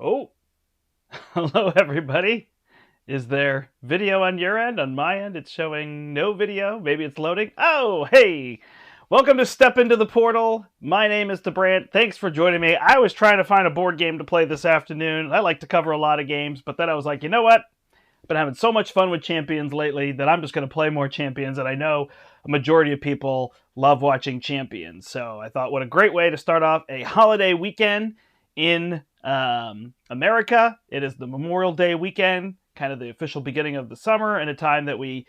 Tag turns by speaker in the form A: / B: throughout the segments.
A: Oh, hello everybody. Is there video on your end? On my end, it's showing no video. Maybe it's loading. Oh, hey! Welcome to Step Into the Portal. My name is brandt. Thanks for joining me. I was trying to find a board game to play this afternoon. I like to cover a lot of games, but then I was like, you know what? I've been having so much fun with Champions lately that I'm just going to play more Champions, and I know a majority of people love watching Champions. So I thought, what a great way to start off a holiday weekend in America. It is the Memorial Day weekend, kind of the official beginning of the summer, and a time that we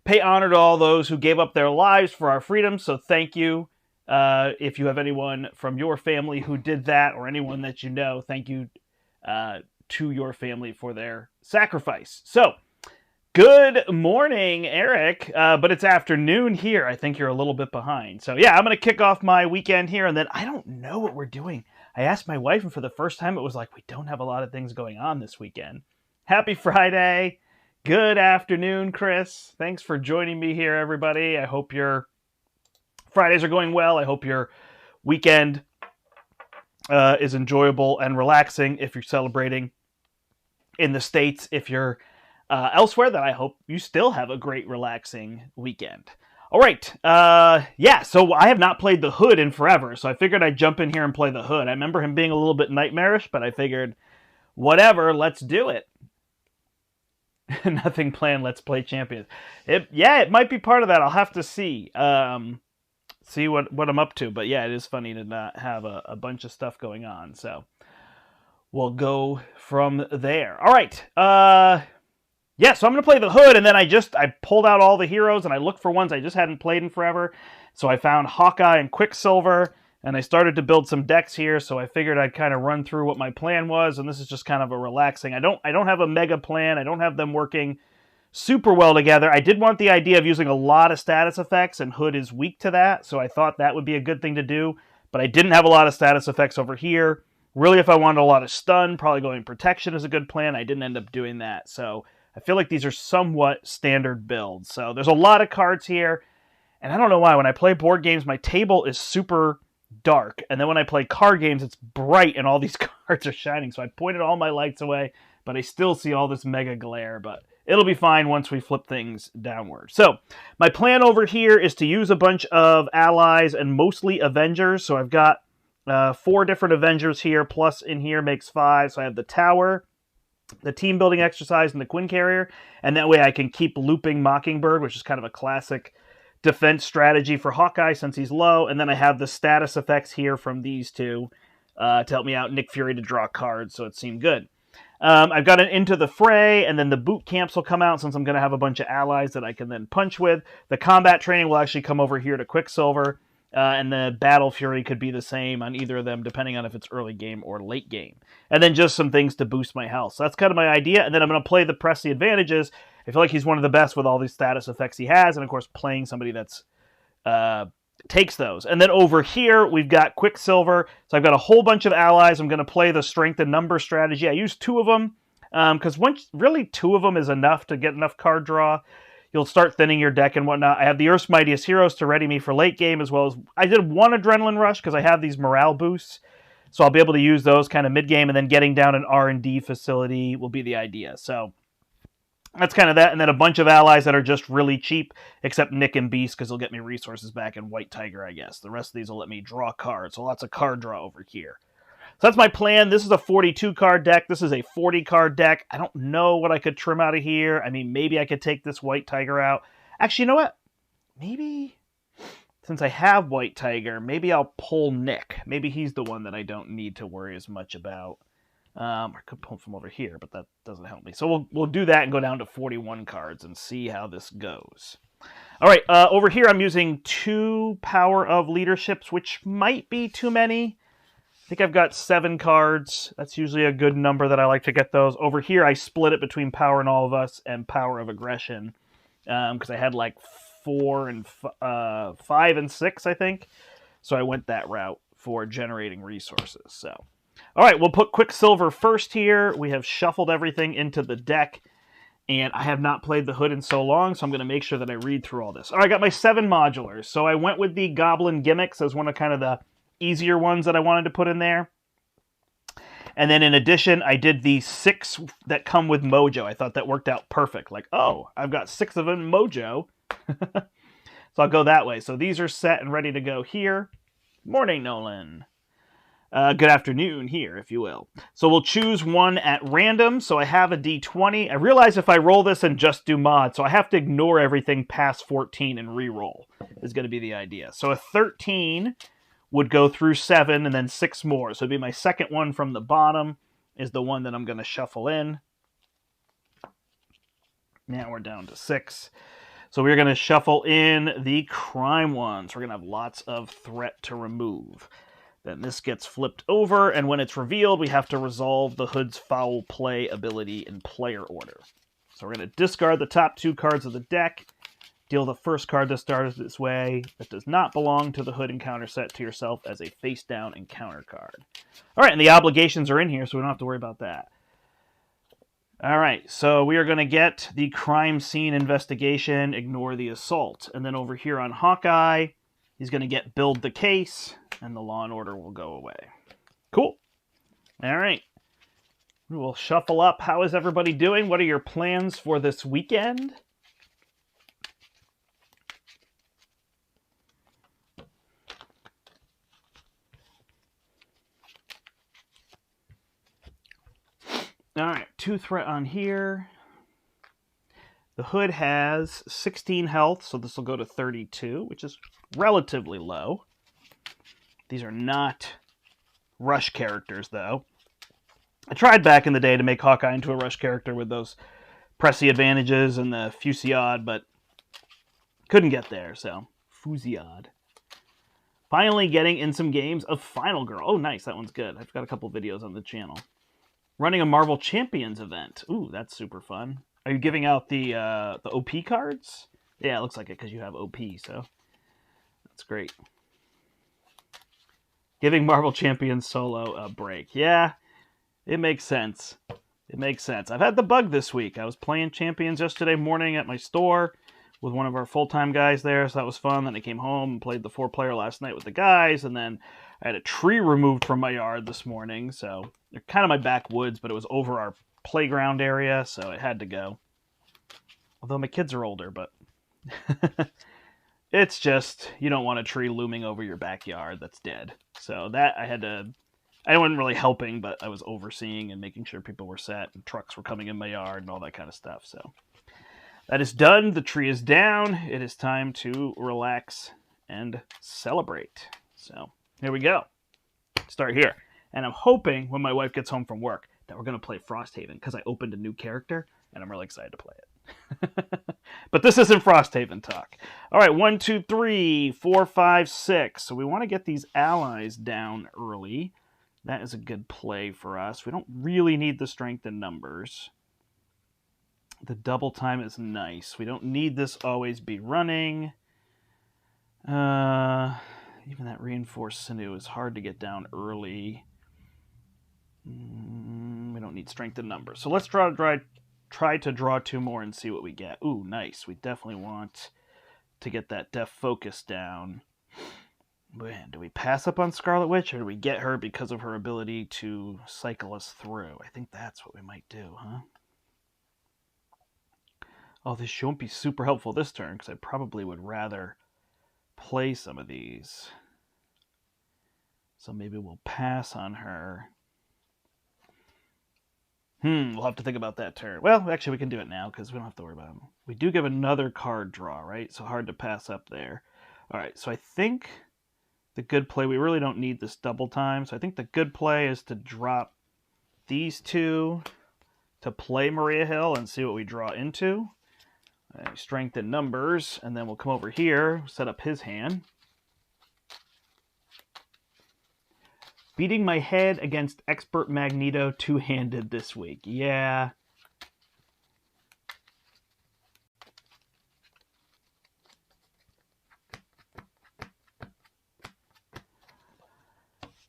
A: pay honor to all those who gave up their lives for our freedom. So thank you. If you have anyone from your family who did that, or anyone that you know, thank you to your family for their sacrifice. So, good morning, Eric. But it's afternoon here. I think you're a little bit behind. So yeah, I'm going to kick off my weekend here, and then I don't know what we're doing. I asked my wife, and for the first time, it was like, we don't have a lot of things going on this weekend. Happy Friday. Good afternoon, Chris. Thanks for joining me here, everybody. I hope your Fridays are going well. I hope your weekend is enjoyable and relaxing if you're celebrating in the States. If you're elsewhere, then I hope you still have a great, relaxing weekend. All right. So I have not played the Hood in forever, so I figured I'd jump in here and play the Hood. I remember him being a little bit nightmarish, but I figured, whatever, let's do it. Nothing planned, let's play Champions. It might be part of that. I'll have to see. See what I'm up to. But yeah, it is funny to not have a bunch of stuff going on. So we'll go from there. All right. So I'm going to play the Hood, and then I pulled out all the heroes, and I looked for ones I just hadn't played in forever. So I found Hawkeye and Quicksilver, and I started to build some decks here, so I figured I'd kind of run through what my plan was, and this is just kind of a relaxing. I don't have a mega plan. I don't have them working super well together. I did want the idea of using a lot of status effects, and Hood is weak to that, so I thought that would be a good thing to do, but I didn't have a lot of status effects over here. Really, if I wanted a lot of stun, probably going protection is a good plan. I didn't end up doing that, so I feel like these are somewhat standard builds. So there's a lot of cards here, and I don't know why. When I play board games, my table is super dark, and then when I play card games, it's bright, and all these cards are shining, so I pointed all my lights away, but I still see all this mega glare, but it'll be fine once we flip things downward. So my plan over here is to use a bunch of allies and mostly Avengers. So I've got 4 different Avengers here, plus in here makes 5. So I have the Tower, the Team Building Exercise, and the Quinn Carrier. And that way I can keep looping Mockingbird, which is kind of a classic defense strategy for Hawkeye since he's low. And then I have the status effects here from these two to help me out. Nick Fury to draw cards, so it seemed good. I've got an Into the Fray, and then the boot camps will come out since I'm going to have a bunch of allies that I can then punch with. The combat training will actually come over here to Quicksilver, and the Battle Fury could be the same on either of them, depending on if it's early game or late game. And then just some things to boost my health. So that's kind of my idea, and then I'm going to play the Press the Advantages. I feel like he's one of the best with all these status effects he has, and of course playing somebody that's takes those. And then over here, we've got Quicksilver. So I've got a whole bunch of allies. I'm going to play the strength and number strategy. I use 2 of them because really 2 of them is enough to get enough card draw. You'll start thinning your deck and whatnot. I have the Earth's Mightiest Heroes to ready me for late game, as well as I did 1 Adrenaline Rush because I have these morale boosts. So I'll be able to use those kind of mid-game, and then getting down an R&D facility will be the idea. So that's kind of that, and then a bunch of allies that are just really cheap, except Nick and Beast, because they'll get me resources back, and White Tiger, I guess. The rest of these will let me draw cards, so lots of card draw over here. So that's my plan. This is a 42-card deck. This is a 40-card deck. I don't know what I could trim out of here. I mean, maybe I could take this White Tiger out. Actually, you know what? Maybe, since I have White Tiger, maybe I'll pull Nick. Maybe he's the one that I don't need to worry as much about. I could pull from over here, but that doesn't help me. So we'll do that and go down to 41 cards and see how this goes. All right, over here I'm using 2 Power of Leaderships, which might be too many. I think I've got 7 cards. That's usually a good number that I like to get those. Over here I split it between Power in All of Us and Power of Aggression because I had like 4 and 5 and 6, I think. So I went that route for generating resources. So. All right, we'll put Quicksilver first here. We have shuffled everything into the deck, and I have not played the Hood in so long, so I'm going to make sure that I read through all this. All right, I got my 7 modulars. So I went with the Goblin Gimmicks as one of kind of the easier ones that I wanted to put in there. And then in addition, I did the 6 that come with Mojo. I thought that worked out perfect. Like, oh, I've got 6 of them Mojo. So I'll go that way. So these are set and ready to go here. Morning, Nolan. Good afternoon here, if you will. So we'll choose one at random. So I have a D20. I realize if I roll this and just do mod, so I have to ignore everything past 14 and re-roll is going to be the idea. So a 13 would go through 7 and then 6 more. So it'd be my second one from the bottom is the one that I'm going to shuffle in. Now we're down to 6. So we're going to shuffle in the crime ones. We're going to have lots of threat to remove. Then this gets flipped over, and when it's revealed, we have to resolve the Hood's foul play ability in player order. So we're going to discard the top 2 cards of the deck, deal the first card that starts this way that does not belong to the Hood encounter set to yourself as a face-down encounter card. All right, and the obligations are in here, so we don't have to worry about that. All right, so we are going to get the crime scene investigation, ignore the assault. And then over here on Hawkeye, he's going to get build the case, and the Law and Order will go away. Cool. All right. We will shuffle up. How is everybody doing? What are your plans for this weekend? All right, 2 threat on here. The Hood has 16 health, so this will go to 32, which is relatively low. These are not rush characters, though. I tried back in the day to make Hawkeye into a rush character with those Pressy advantages and the Fusillade, but couldn't get there, so Fusillade. Finally getting in some games of Final Girl. Oh, nice, that one's good. I've got a couple videos on the channel. Running a Marvel Champions event. Ooh, that's super fun. Are you giving out the OP cards? Yeah, it looks like it because you have OP, so that's great. Giving Marvel Champions solo a break. Yeah, it makes sense. It makes sense. I've had the bug this week. I was playing Champions yesterday morning at my store with one of our full-time guys there, so that was fun. Then I came home and played the 4-player last night with the guys, and then I had a tree removed from my yard this morning, so they're kind of my backwoods, but it was over our playground area, so it had to go. Although my kids are older, but it's just, you don't want a tree looming over your backyard that's dead. So that I wasn't really helping, but I was overseeing and making sure people were set, and trucks were coming in my yard and all that kind of stuff. So that is done. The tree is down. It is time to relax and celebrate. So here we go. Start here. And I'm hoping when my wife gets home from work that we're going to play Frosthaven because I opened a new character and I'm really excited to play it. But this isn't Frosthaven talk. All right, 1, 2, 3, 4, 5, 6. So we want to get these allies down early. That is a good play for us. We don't really need the strength in numbers. The double time is nice. We don't need this always be running. Even that reinforced sinew is hard to get down early. We don't need strength in numbers. So let's try to draw 2 more and see what we get. Ooh, nice. We definitely want to get that Def Focus down. Man, do we pass up on Scarlet Witch, or do we get her because of her ability to cycle us through? I think that's what we might do, huh? Oh, this won't be super helpful this turn, because I probably would rather play some of these. So maybe we'll pass on her. We'll have to think about that turn. Well, actually, we can do it now, because we don't have to worry about it. We do give another card draw, right? So hard to pass up there. All right, so I think the good play, we really don't need this double time, so I think the good play is to drop these 2 to play Maria Hill and see what we draw into. Strength in numbers, and then we'll come over here, set up his hand. Beating my head against Expert Magneto 2-handed this week. Yeah.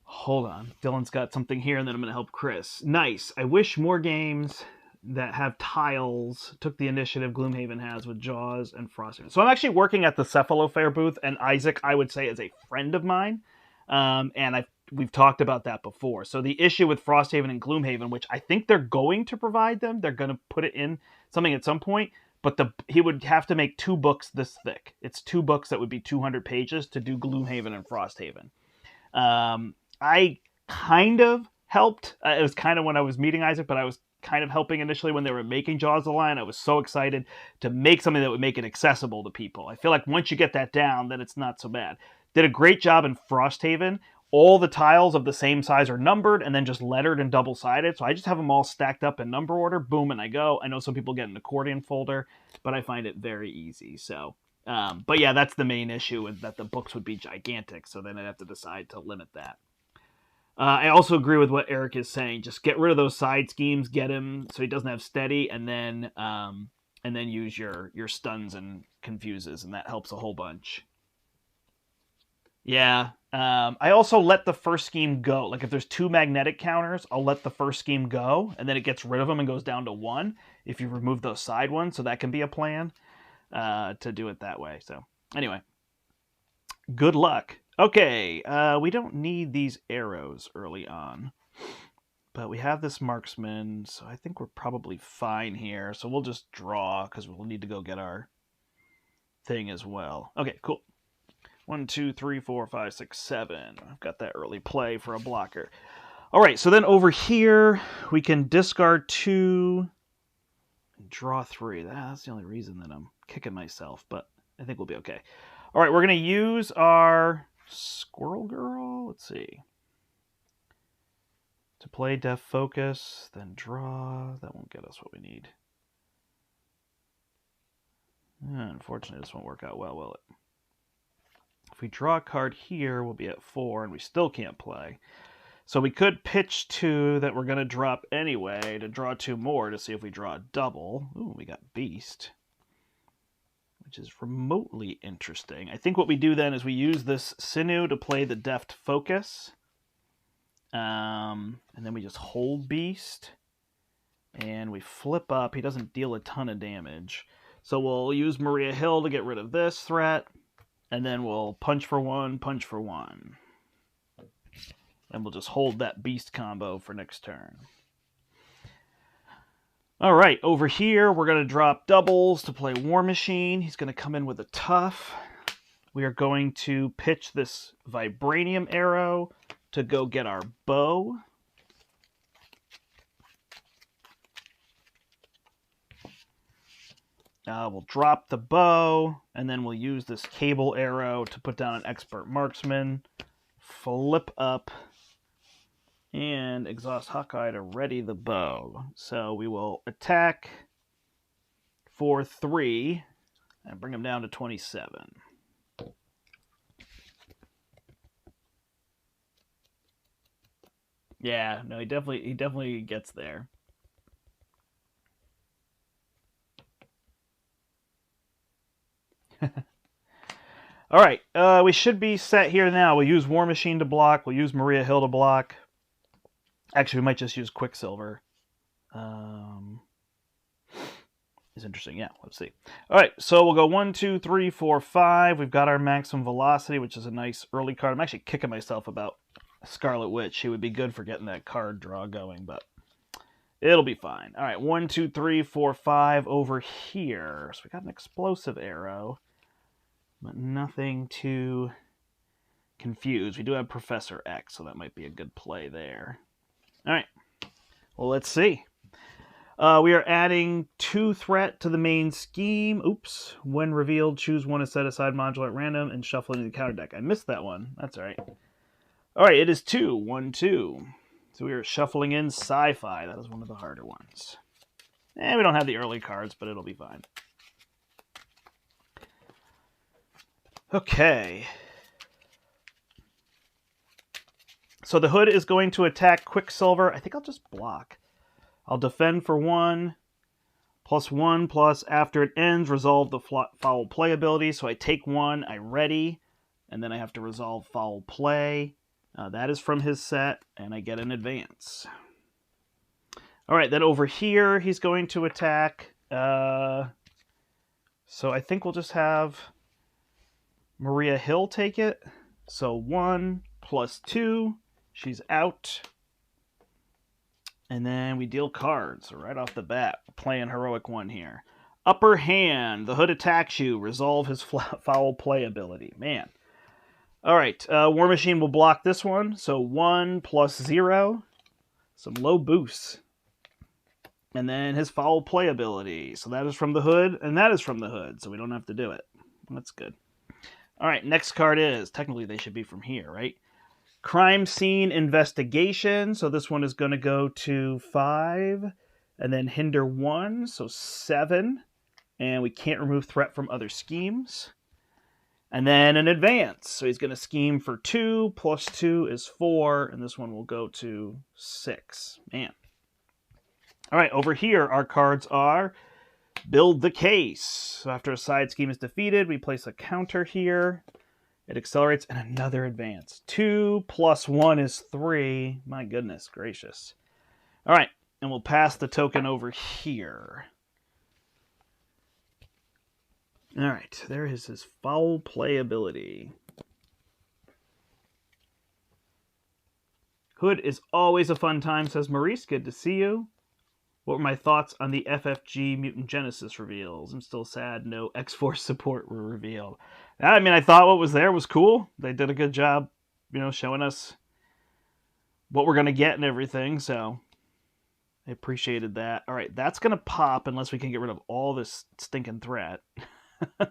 A: Hold on. Dylan's got something here, and then I'm going to help Chris. Nice. I wish more games that have tiles took the initiative Gloomhaven has with Jaws and Frosthaven. So I'm actually working at the Cephalofair booth, and Isaac, I would say, is a friend of mine. And we've talked about that before. So the issue with Frosthaven and Gloomhaven, which I think they're going to provide them, they're going to put it in something at some point, but he would have to make 2 books this thick. It's 2 books that would be 200 pages to do Gloomhaven and Frosthaven. I kind of helped. It was kind of when I was meeting Isaac, but I was kind of helping initially when they were making Jaws of the Lion. I was so excited to make something that would make it accessible to people. I feel like once you get that down, then it's not so bad. Did a great job in Frosthaven. All the tiles of the same size are numbered and then just lettered and double-sided. So I just have them all stacked up in number order. Boom, and I go. I know some people get an accordion folder, but I find it very easy. So, but yeah, that's the main issue, is that the books would be gigantic. So then I'd have to decide to limit that. I also agree with what Eric is saying. Just get rid of those side schemes, get him so he doesn't have steady, and then use your stuns and confuses, and that helps a whole bunch. Yeah. I also let the first scheme go. Like if there's 2 magnetic counters, I'll let the first scheme go, and then it gets rid of them and goes down to 1 if you remove those side ones. So that can be a plan to do it that way. So anyway, good luck. Okay, we don't need these arrows early on, but we have this marksman, so I think we're probably fine here. So we'll just draw, because we'll need to go get our thing as well. Okay, cool. 1, 2, 3, 4, 5, 6, 7. I've got that early play for a blocker. All right, so then over here, we can discard 2 and draw 3. That's the only reason that I'm kicking myself, but I think we'll be okay. All right, we're going to use our Squirrel Girl. Let's see. To play Def Focus, then draw. That won't get us what we need. Unfortunately, this won't work out well, will it? If we draw a card here, we'll be at 4, and we still can't play. So we could pitch 2 that we're going to drop anyway to draw 2 more to see if we draw a double. Ooh, we got Beast, which is remotely interesting. I think what we do then is we use this Sinew to play the Deft Focus. And then we just hold Beast. And we flip up. He doesn't deal a ton of damage. So we'll use Maria Hill to get rid of this threat. And then we'll punch for 1, punch for 1. And we'll just hold that Beast combo for next turn. All right, over here, we're going to drop doubles to play War Machine. He's going to come in with a tough. We are going to pitch this Vibranium arrow to go get our bow. We'll drop the bow, and then we'll use this cable arrow to put down an expert marksman. Flip up, and exhaust Hawkeye to ready the bow. So we will attack for 3 and bring him down to 27. Yeah, no, he definitely gets there. All right, we should be set here now. We'll use War Machine to block. We'll use Maria Hill to block. Actually, we might just use Quicksilver. Is interesting. Yeah, let's see. All right, so we'll go 1, 2, 3, 4, 5. We've got our maximum velocity, which is a nice early card. I'm actually kicking myself about Scarlet Witch. She would be good for getting that card draw going, but it'll be fine. All right, 1, 2, 3, 4, 5 over here. So we got an explosive arrow, but nothing too confused. We do have Professor X, so that might be a good play there. All right, well, let's see. We are adding 2 threat to the main scheme. Oops. When revealed, choose one to set aside modular at random and shuffle into the counter deck. I missed that one. That's all right. All right, it is 2. 1, 2. So we are shuffling in Sci-Fi. That is one of the harder ones. And we don't have the early cards, but it'll be fine. Okay. So the Hood is going to attack Quicksilver. I think I'll just block. I'll defend for 1, +1, after it ends, resolve the foul play ability. So I take 1, I ready, and then I have to resolve foul play. That is from his set, and I get an advance. All right, then over here, he's going to attack. So I think we'll just have Maria Hill take it. So 1 +2 She's out. And then we deal cards. So right off the bat, playing Heroic 1 here. Upper Hand. The Hood attacks you. Resolve his foul play ability. Man. Alright, War Machine will block this one. So 1 plus 0. Some low boosts. And then his foul play ability. So that is from the Hood, and that is from the Hood. So we don't have to do it. That's good. Alright, next card is, technically they should be from here, right? Crime Scene Investigation. So this one is going to go to 5. And then Hinder 1, so 7. And we can't remove threat from other schemes. And then an Advance. So he's going to scheme for 2. Plus 2 is 4. And this one will go to 6. Man. All right, over here, our cards are Build the Case. So after a side scheme is defeated, we place a counter here. It accelerates, and another Advance. 2 plus 1 is 3. My goodness gracious. All right, and we'll pass the token over here. All right, there is his foul play ability. Hood is always a fun time, says Maurice. Good to see you. What were my thoughts on the FFG Mutant Genesis reveals? I'm still sad no X-Force support were revealed. I mean, I thought what was there was cool. They did a good job, showing us what we're going to get and everything, so I appreciated that. All right, that's going to pop unless we can get rid of all this stinking threat. I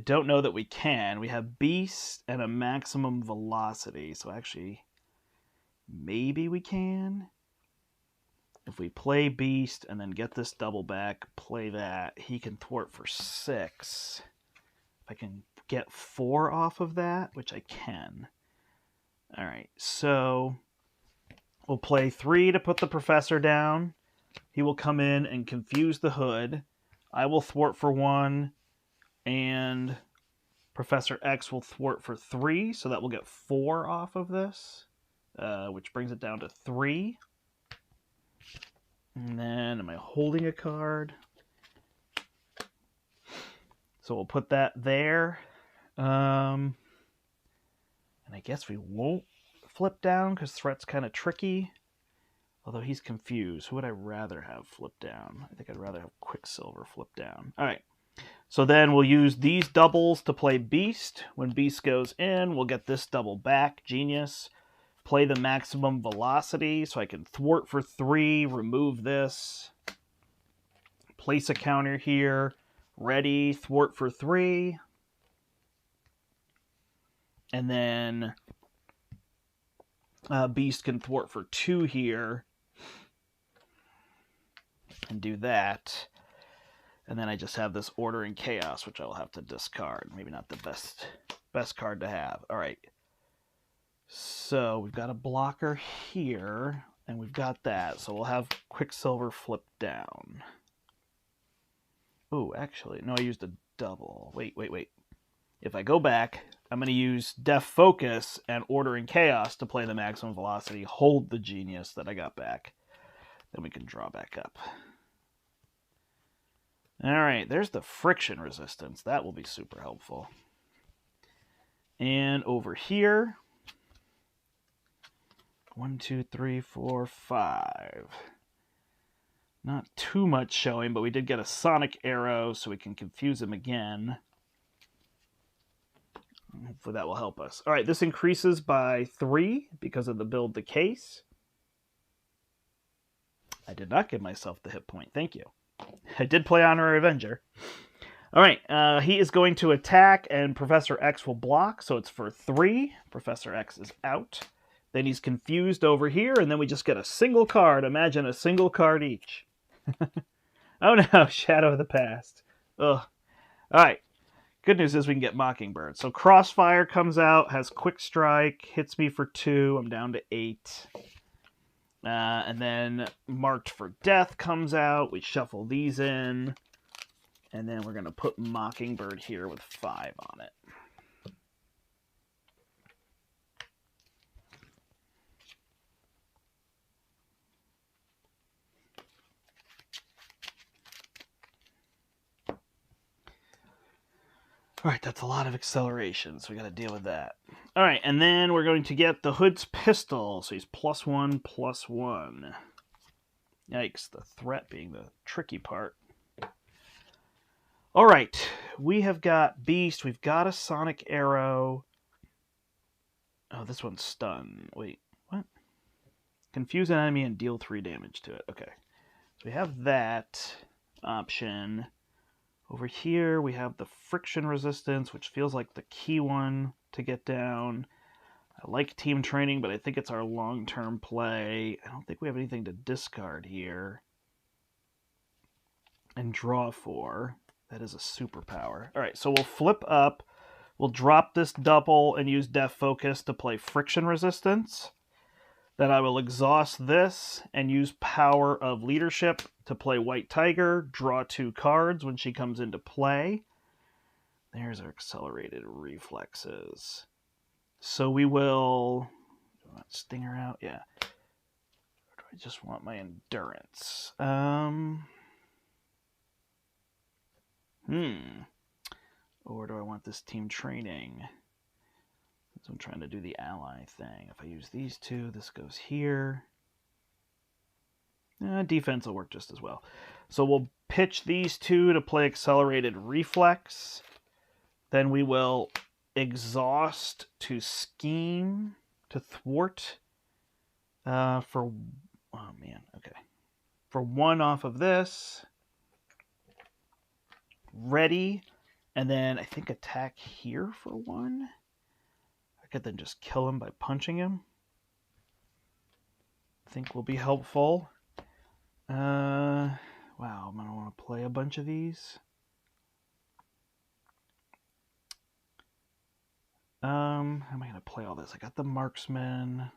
A: don't know that we can. We have Beast and a maximum velocity, so actually, maybe we can. If we play Beast and then get this double back, play that, he can thwart for 6. If I can get 4 off of that, which I can. All right, so we'll play 3 to put the Professor down. He will come in and confuse the Hood. I will thwart for 1, and Professor X will thwart for 3, so that will get 4 off of this, which brings it down to 3. And then, am I holding a card? So we'll put that there. And I guess we won't flip down because threat's kind of tricky. Although he's confused. Who would I rather have flip down? I think I'd rather have Quicksilver flip down. All right. So then we'll use these doubles to play Beast. When Beast goes in, we'll get this double back. Genius. Play the maximum velocity so I can thwart for 3, remove this. Place a counter here. Ready, thwart for 3. And then Beast can thwart for 2 here. And do that. And then I just have this Order and Chaos, which I will have to discard. Maybe not the best card to have. All right. So we've got a blocker here, and we've got that. So we'll have Quicksilver flip down. Oh, actually, no, I used a double. Wait. If I go back, I'm going to use Def Focus and Order and Chaos to play the maximum velocity, hold the Genius that I got back. Then we can draw back up. All right, there's the friction resistance. That will be super helpful. And over here, 1, 2, 3, 4, 5. Not too much showing, but we did get a Sonic Arrow, so we can confuse him again. Hopefully that will help us. All right, this increases by 3 because of the Build the Case. I did not give myself the hit point. Thank you. I did play Honorary Avenger. All right, he is going to attack, and Professor X will block, so it's for 3. Professor X is out. Then he's confused over here, and then we just get a single card. Imagine a single card each. Oh no, Shadow of the Past. Ugh. All right. Good news is we can get Mockingbird. So Crossfire comes out, has Quick Strike, hits me for 2. I'm down to 8. And then Marked for Death comes out. We shuffle these in. And then we're going to put Mockingbird here with 5 on it. All right, that's a lot of acceleration, so we got to deal with that. All right, and then we're going to get the Hood's pistol. So he's +1/+1. Yikes, the threat being the tricky part. All right, we have got Beast. We've got a Sonic Arrow. Oh, this one's stun. Wait, what? Confuse an enemy and deal 3 damage to it. Okay, so we have that option. Over here, we have the friction resistance, which feels like the key one to get down. I like team training, but I think it's our long-term play. I don't think we have anything to discard here. And draw 4. That is a superpower. All right, so we'll flip up. We'll drop this double and use Def Focus to play friction resistance. Then I will exhaust this and use Power of Leadership to play White Tiger, draw 2 cards when she comes into play. There's our accelerated reflexes. So we will... Do I want Stinger out? Yeah. Or do I just want my endurance? Or do I want this team training? So I'm trying to do the ally thing. If I use these 2, this goes here. Defense will work just as well. So we'll pitch these 2 to play accelerated reflex. Then we will exhaust to scheme to thwart for... Oh, man. Okay. For 1 off of this. Ready. And then I think attack here for 1. I could then just kill him by punching him. I think will be helpful. Wow, I'm going to want to play a bunch of these. How am I going to play all this? I got the Marksman.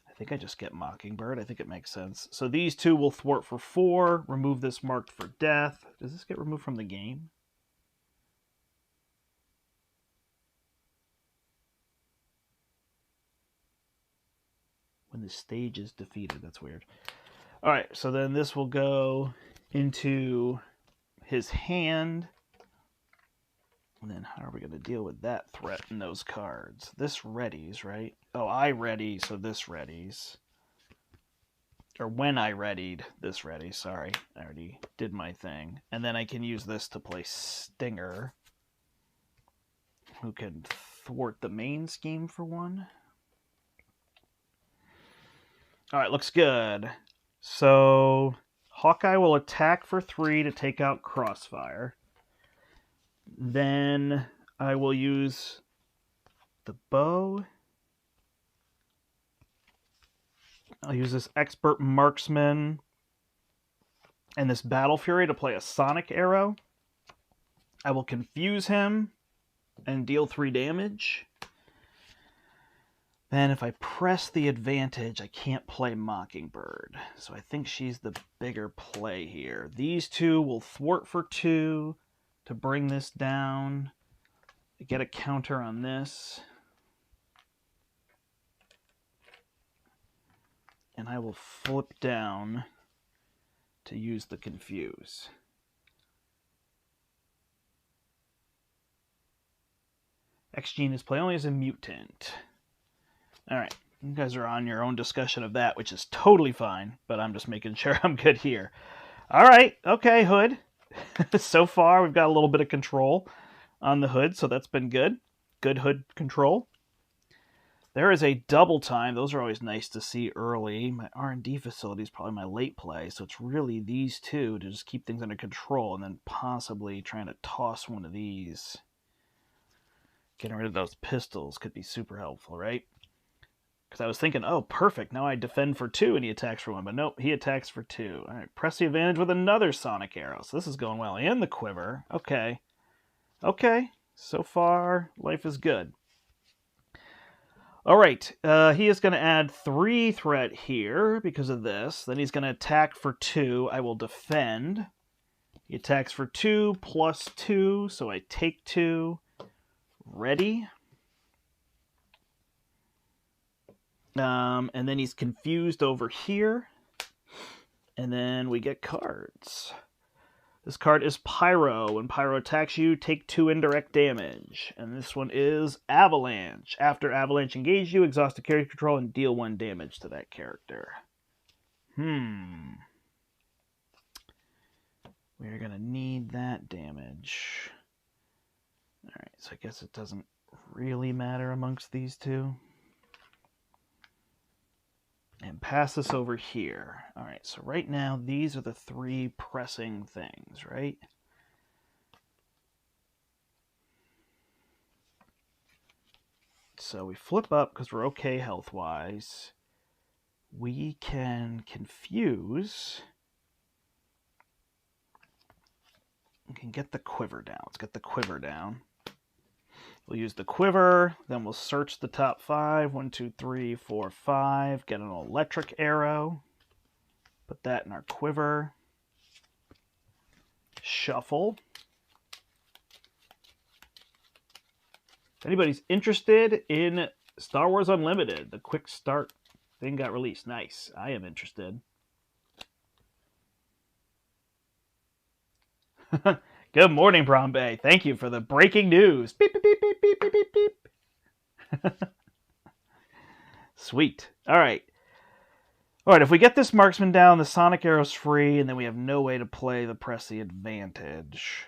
A: I think I just get Mockingbird. I think it makes sense. So these 2 will thwart for 4. Remove this marked for death. Does this get removed from the game? When the stage is defeated. That's weird. All right, so then this will go into his hand. And then how are we going to deal with that threat in those cards? This readies, right? Oh, I ready, so this readies. Or when I readied, this ready. Sorry, I already did my thing. And then I can use this to play Stinger, who can thwart the main scheme for 1. All right, looks good. So Hawkeye will attack for 3 to take out Crossfire. Then I will use the bow. I'll use this Expert Marksman and this Battle Fury to play a Sonic Arrow. I will confuse him and deal 3 damage. Then if I press the advantage, I can't play Mockingbird. So I think she's the bigger play here. These 2 will thwart for 2 to bring this down. I get a counter on this. And I will flip down to use the confuse. X-Gene is play only as a mutant. Alright, you guys are on your own discussion of that, which is totally fine, but I'm just making sure I'm good here. Alright, okay, Hood. So far, we've got a little bit of control on the Hood, so that's been good. Good Hood control. There is a double time. Those are always nice to see early. My R&D facility is probably my late play, so it's really these 2 to just keep things under control, and then possibly trying to toss one of these. Getting rid of those pistols could be super helpful, right? Because I was thinking, oh, perfect, now I defend for 2 and he attacks for 1. But nope, he attacks for 2. All right, press the advantage with another Sonic Arrow. So this is going well. And the Quiver. Okay. Okay, so far, life is good. All right, he is going to add 3 threat here because of this. Then he's going to attack for 2. I will defend. He attacks for 2 plus 2, so I take 2. Ready. And then he's confused over here. And then we get cards. This card is Pyro. When Pyro attacks you, take 2 indirect damage. And this one is Avalanche. After Avalanche engages you, exhaust a character control and deal 1 damage to that character. We're going to need that damage. Alright, so I guess it doesn't really matter amongst these two. And pass this over here. Alright, so right now these are the 3 pressing things, right? So we flip up because we're okay health-wise. We can confuse. We can get the quiver down. Let's get the quiver down. We'll use the quiver, then we'll search the top 5. 1, 2, 3, 4, 5. Get an electric arrow. Put that in our quiver. Shuffle. If anybody's interested in Star Wars Unlimited, the quick start thing got released. Nice. I am interested. Good morning, Brombe. Thank you for the breaking news. Beep, beep, beep, beep, beep, beep, beep, beep. Sweet. All right. All right, if we get this marksman down, the sonic arrow's free, and then we have no way to play the press the advantage.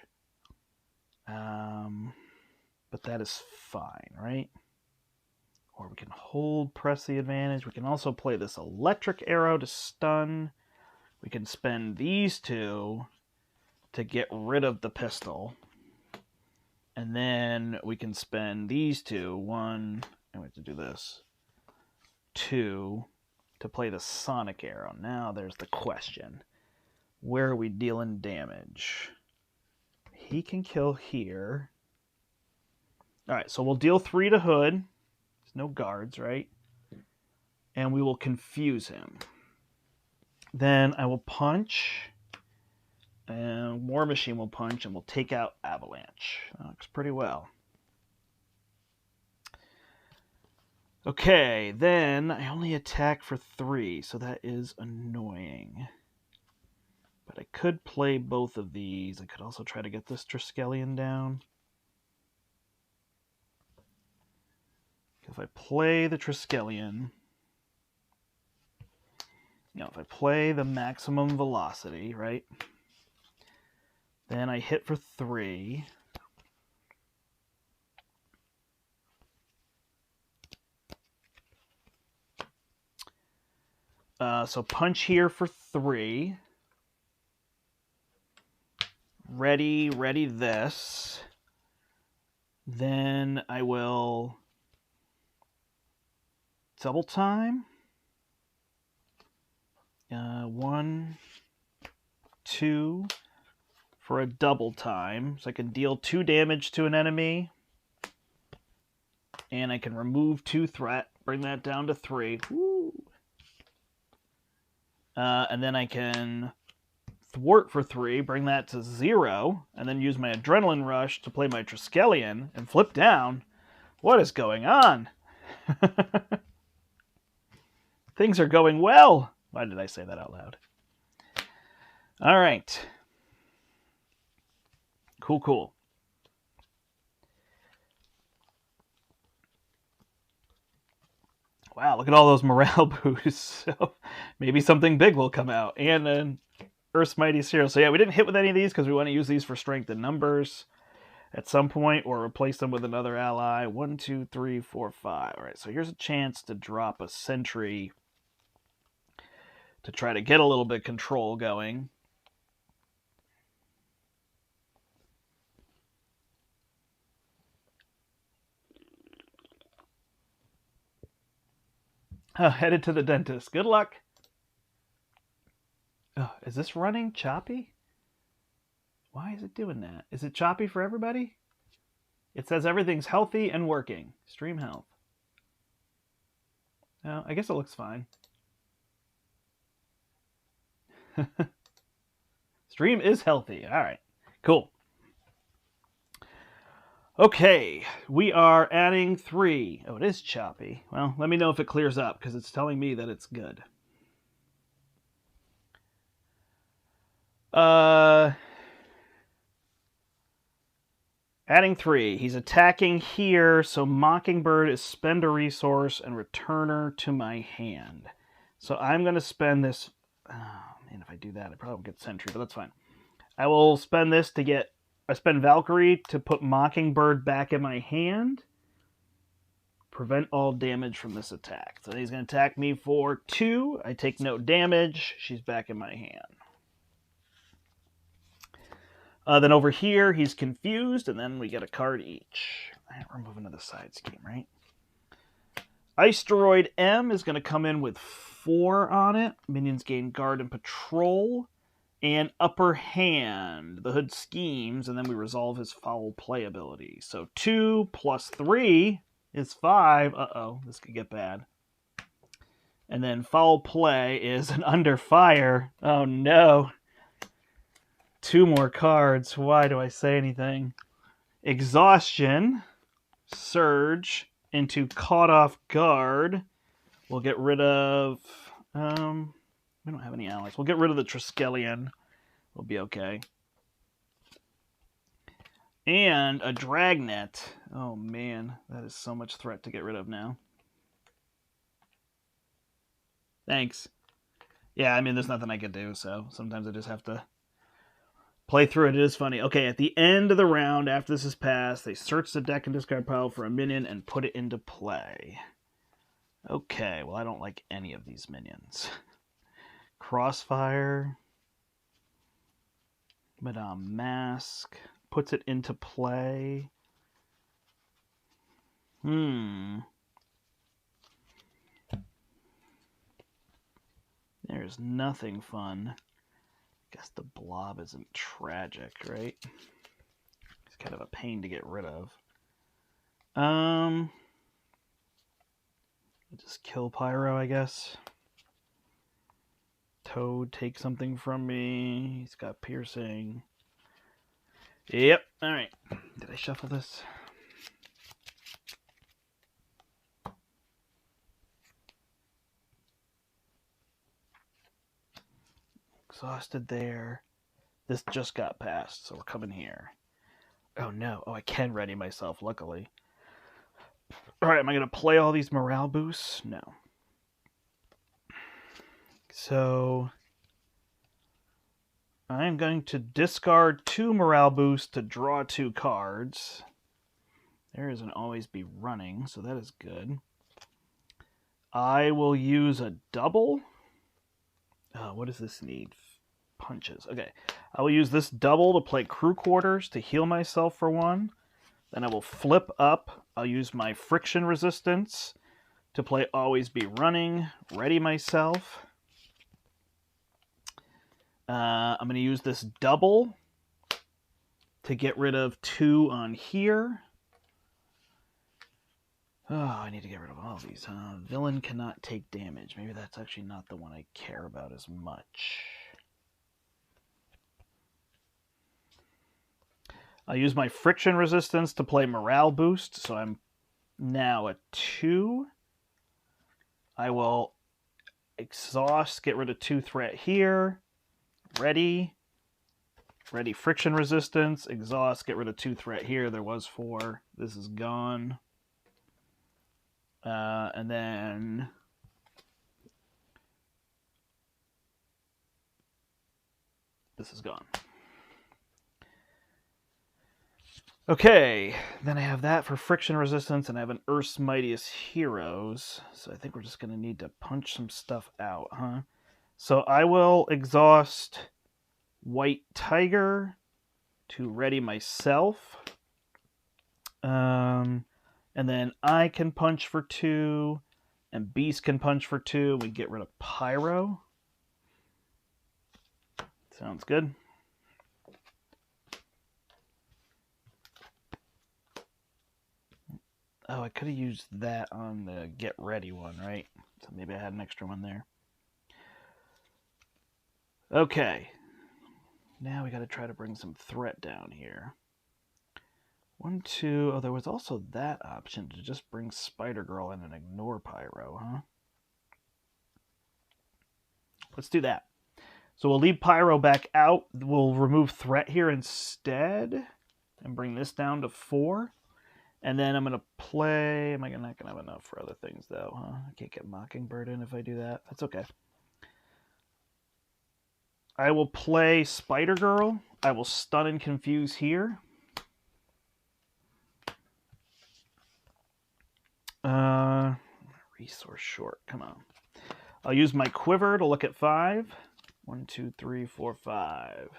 A: But that is fine, right? Or we can hold press the advantage. We can also play this electric arrow to stun. We can spend these 2 to get rid of the pistol. And then we can spend these 2, 1, and we have to do this, 2, to play the sonic arrow. Now there's the question. Where are we dealing damage? He can kill here. Alright, so we'll deal 3 to Hood. There's no guards, right? And we will confuse him. Then I will punch. And War Machine will punch, and we'll take out Avalanche. That looks pretty well. Okay, then I only attack for 3, so that is annoying. But I could play both of these. I could also try to get this Triskelion down. If I play the Triskelion, if I play the maximum velocity, right? Then I hit for 3. So punch here for 3. Ready this. Then I will double time. 1, 2 for a double time. So I can deal 2 damage to an enemy. And I can remove 2 threat. Bring that down to 3. Woo. And then I can thwart for 3, bring that to 0, and then use my Adrenaline Rush to play my Triskelion and flip down. What is going on? Things are going well. Why did I say that out loud? All right. Cool. Wow, look at all those morale boosts. So maybe something big will come out. And an Earth's Mightiest Hero. So yeah, we didn't hit with any of these because we want to use these for strength in numbers at some point or replace them with another ally. 1, 2, 3, 4, 5. All right, so here's a chance to drop a sentry to try to get a little bit of control going. Headed to the dentist. Good luck. Oh, is this running choppy? Why is it doing that? Is it choppy for everybody? It says everything's healthy and working. Stream health. Oh, I guess it looks fine. Stream is healthy. All right. Cool. Okay, we are adding 3. Oh, it is choppy. Well, let me know if it clears up, because it's telling me that it's good. Adding 3. He's attacking here, so Mockingbird is spend a resource and return her to my hand. So I'm going to spend this... Oh, man, if I do that, I probably won't get Sentry, but that's fine. I will spend this to get... I spend Valkyrie to put Mockingbird back in my hand. Prevent all damage from this attack. So he's going to attack me for 2. I take no damage. She's back in my hand. Then over here, he's confused, and then we get a card each. We're moving to the side scheme, right? Ice Droid M is going to come in with 4 on it. Minions gain guard and patrol. And Upper Hand. The Hood schemes, and then we resolve his foul play ability. So 2 plus 3 is 5. Uh-oh, this could get bad. And then foul play is an under fire. Oh, no. 2 more cards. Why do I say anything? Exhaustion. Surge into caught off guard. We'll get rid of... we don't have any allies. We'll get rid of the Triskelion. We'll be okay. And a Dragnet. Oh, man. That is so much threat to get rid of now. Thanks. Yeah, I mean, there's nothing I could do, so sometimes I just have to play through it. It is funny. Okay, at the end of the round, after this is passed, they search the deck and discard pile for a minion and put it into play. Okay, well, I don't like any of these minions. Crossfire. Madame Mask. Puts it into play. There's nothing fun. Guess the blob isn't tragic, right? It's kind of a pain to get rid of. Just kill Pyro, I guess. Toad, take something from me. He's got piercing. Yep, alright. Did I shuffle this? Exhausted there. This just got passed, so we're coming here. Oh no. Oh, I can ready myself, luckily. Alright, am I going to play all these morale boosts? No. So I'm going to discard 2 morale boosts to draw 2 cards. There is an always be running, so that is good. I will use a double. What does this need? Punches. Okay. I will use this double to play crew quarters to heal myself for 1. Then I will flip up. I'll use my friction resistance to play always be running. Ready myself. I'm going to use this double to get rid of 2 on here. Oh, I need to get rid of all of these. Villain cannot take damage. Maybe that's actually not the one I care about as much. I'll use my friction resistance to play morale boost, so I'm now at 2. I will exhaust, get rid of 2 threat here. Ready. Ready friction resistance. Exhaust, get rid of 2 threat here. There was 4. This is gone. And then this is gone. Okay, then I have that for friction resistance, and I have an Earth's Mightiest Heroes. So I think we're just going to need to punch some stuff out, huh? So I will exhaust White Tiger to ready myself. And then I can punch for 2, and Beast can punch for 2. We get rid of Pyro. Sounds good. Oh, I could have used that on the get ready one, right? So maybe I had an extra one there. Okay. Now we got to try to bring some threat down here. 1, 2... Oh, there was also that option to just bring Spider-Girl in and ignore Pyro, huh? Let's do that. So we'll leave Pyro back out. We'll remove threat here instead. and bring this down to 4. And then I'm going to play... Am I not going to have enough for other things, though? Huh? I can't get Mockingbird in if I do that. That's okay. I will play Spider-Girl. I will stun and confuse here. Resource short. Come on. I'll use my quiver to look at 5. 1, 2, 3, 4, 5.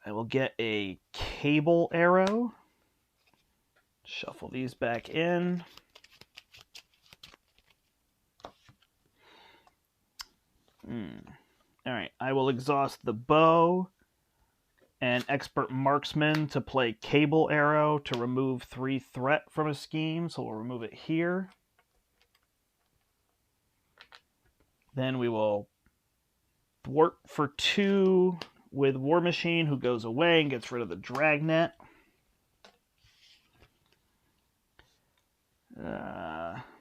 A: I will get a cable arrow. Shuffle these back in. All right, I will exhaust the bow and expert marksman to play cable arrow to remove 3 threat from a scheme. So we'll remove it here. Then we will thwart for 2 with War Machine, who goes away and gets rid of the Dragnet.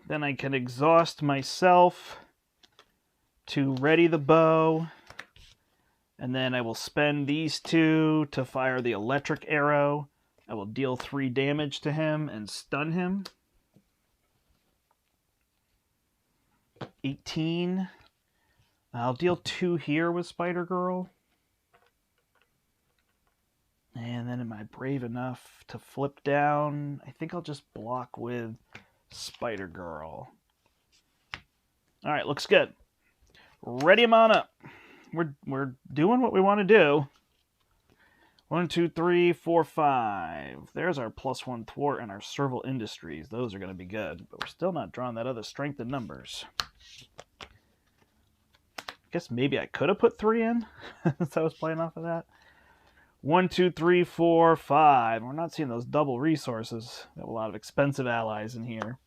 A: Then I can exhaust myself to ready the bow. And then I will spend these 2 to fire the electric arrow. I will deal 3 damage to him and stun him. 18. I'll deal 2 here with Spider-Girl. And then am I brave enough to flip down? I think I'll just block with Spider-Girl. All right, looks good. Ready him on up. We're doing what we want to do. 1, 2, 3, 4, 5. There's our +1 thwart and our Serval Industries. Those are going to be good, but we're still not drawing that other strength in numbers. Guess maybe I could have put 3 in since I was playing off of that. 1, 2, 3, 4, 5. We're not seeing those double resources. We have a lot of expensive allies in here.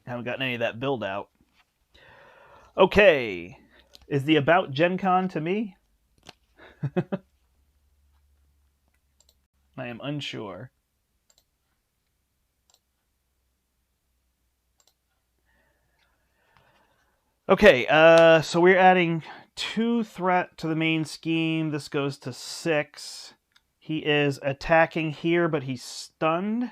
A: Haven't gotten any of that build out. Okay. Is the about Gen Con to me? I am unsure. Okay, so we're adding 2 threat to the main scheme. This goes to 6. He is attacking here, but he's stunned.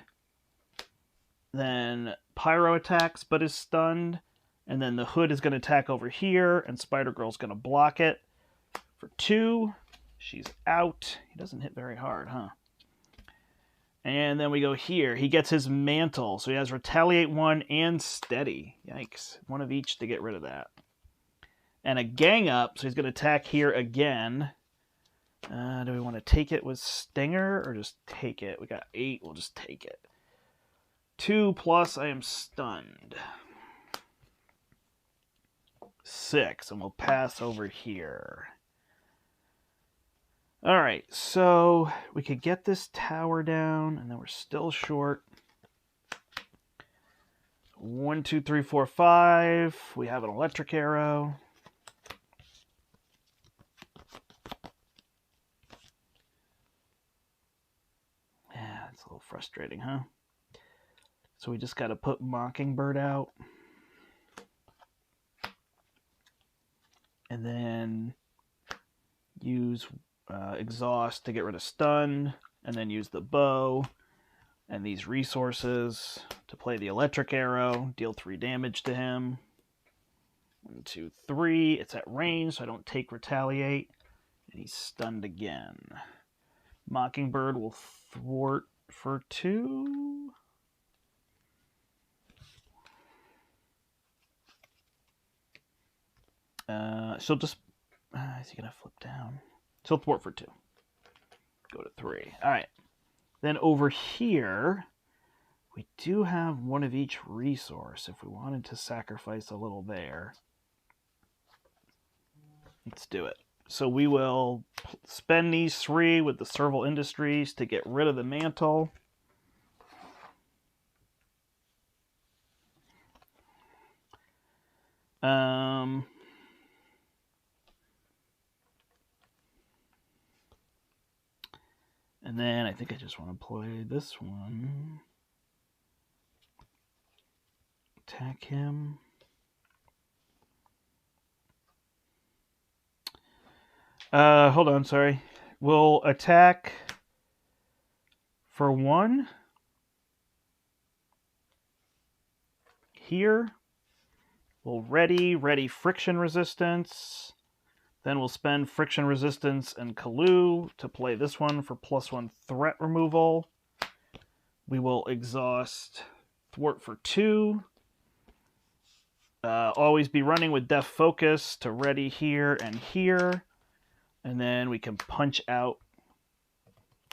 A: Then Pyro attacks, but is stunned. And then the Hood is going to attack over here, and Spider-Girl's going to block it for 2. She's out. He doesn't hit very hard, huh? And then we go here. He gets his mantle, so he has Retaliate 1 and Steady. Yikes. 1 of each to get rid of that. And a Gang Up, so he's going to attack here again. Do we want to take it with Stinger or just take it? We got 8. We'll just take it. 2 plus I am stunned. 6, and we'll pass over here. All right, so we could get this tower down, and then we're still short. 1, 2, 3, 4, 5. We have an electric arrow. Yeah, it's a little frustrating, huh? So we just got to put Mockingbird out. And then use exhaust to get rid of stun, and then use the bow and these resources to play the electric arrow, deal 3 damage to him. 1, 2, 3. It's at range, so I don't take retaliate, and he's stunned again. Mockingbird will thwart for 2. She'll just... is he going to flip down? She'll thwart for 2. Go to 3. Alright. Then over here, we do have 1 of each resource if we wanted to sacrifice a little there. Let's do it. So we will spend these 3 with the Serval Industries to get rid of the mantle. And then I think I just want to play this one. Attack him. Hold on, sorry. We'll attack for 1. Here. We'll ready friction resistance. Then we'll spend friction resistance and Kalu to play this one for +1 threat removal. We will exhaust thwart for 2. Always be running with Def Focus to ready here and here. And then we can punch out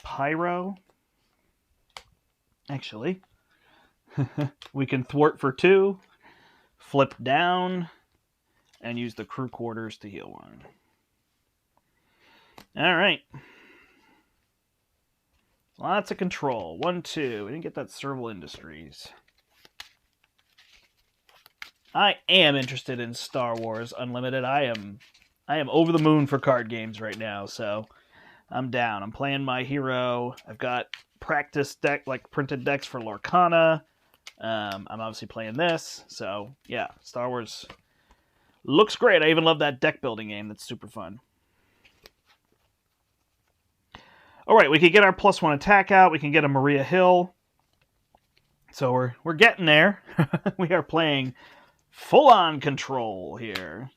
A: Pyro. Actually, we can thwart for 2, flip down, and use the crew quarters to heal 1. All right. Lots of control. 1, 2. We didn't get that Serval Industries. I am interested in Star Wars Unlimited. I am over the moon for card games right now, so I'm down. I'm playing my hero. I've got practice deck, like printed decks for Lorcana. I'm obviously playing this, so yeah, Star Wars looks great. I even love that deck building game. That's super fun. All right, we can get our +1 attack out. We can get a Maria Hill. So we're getting there. We are playing full-on control here.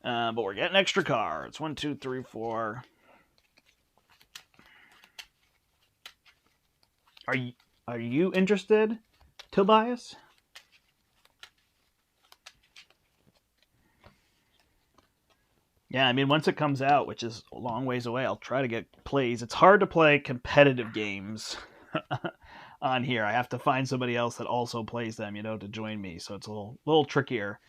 A: But we're getting extra cards. 1, 2, 3, 4. Are you interested, Tobias? Yeah, I mean, once it comes out, which is a long ways away, I'll try to get plays. It's hard to play competitive games on here. I have to find somebody else that also plays them, to join me. So it's a little trickier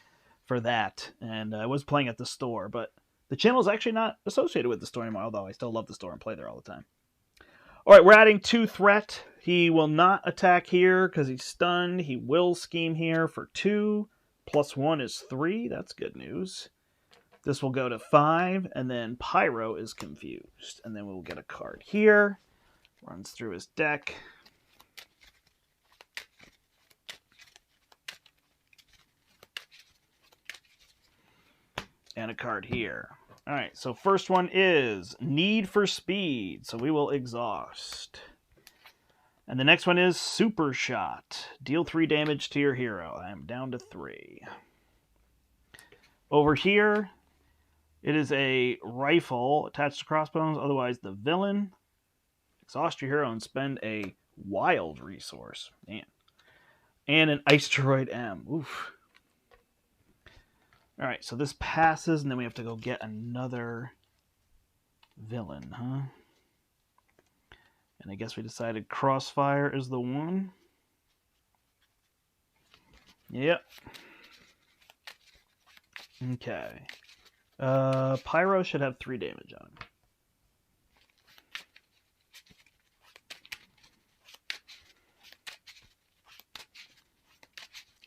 A: for that. And I was playing at the store, but the channel is actually not associated with the store anymore, although I still love the store and play there all the time. All right, we're adding 2 threat. He will not attack here because he's stunned. He will scheme here for 2. +1 is 3. That's good news. This will go to 5, and then Pyro is confused. And then we'll get a card here. Runs through his deck. And a card here. All right, so first one is Need for Speed. So we will exhaust. And the next one is Super Shot. Deal 3 damage to your hero. I am down to 3. Over here, it is a rifle attached to crossbones, otherwise the villain. Exhaust your hero and spend a wild resource. Man. And an Ice Droid M. Oof. Alright, so this passes, and then we have to go get another villain, huh? And I guess we decided Crossfire is the one. Yep. Okay. Pyro should have 3 damage on him.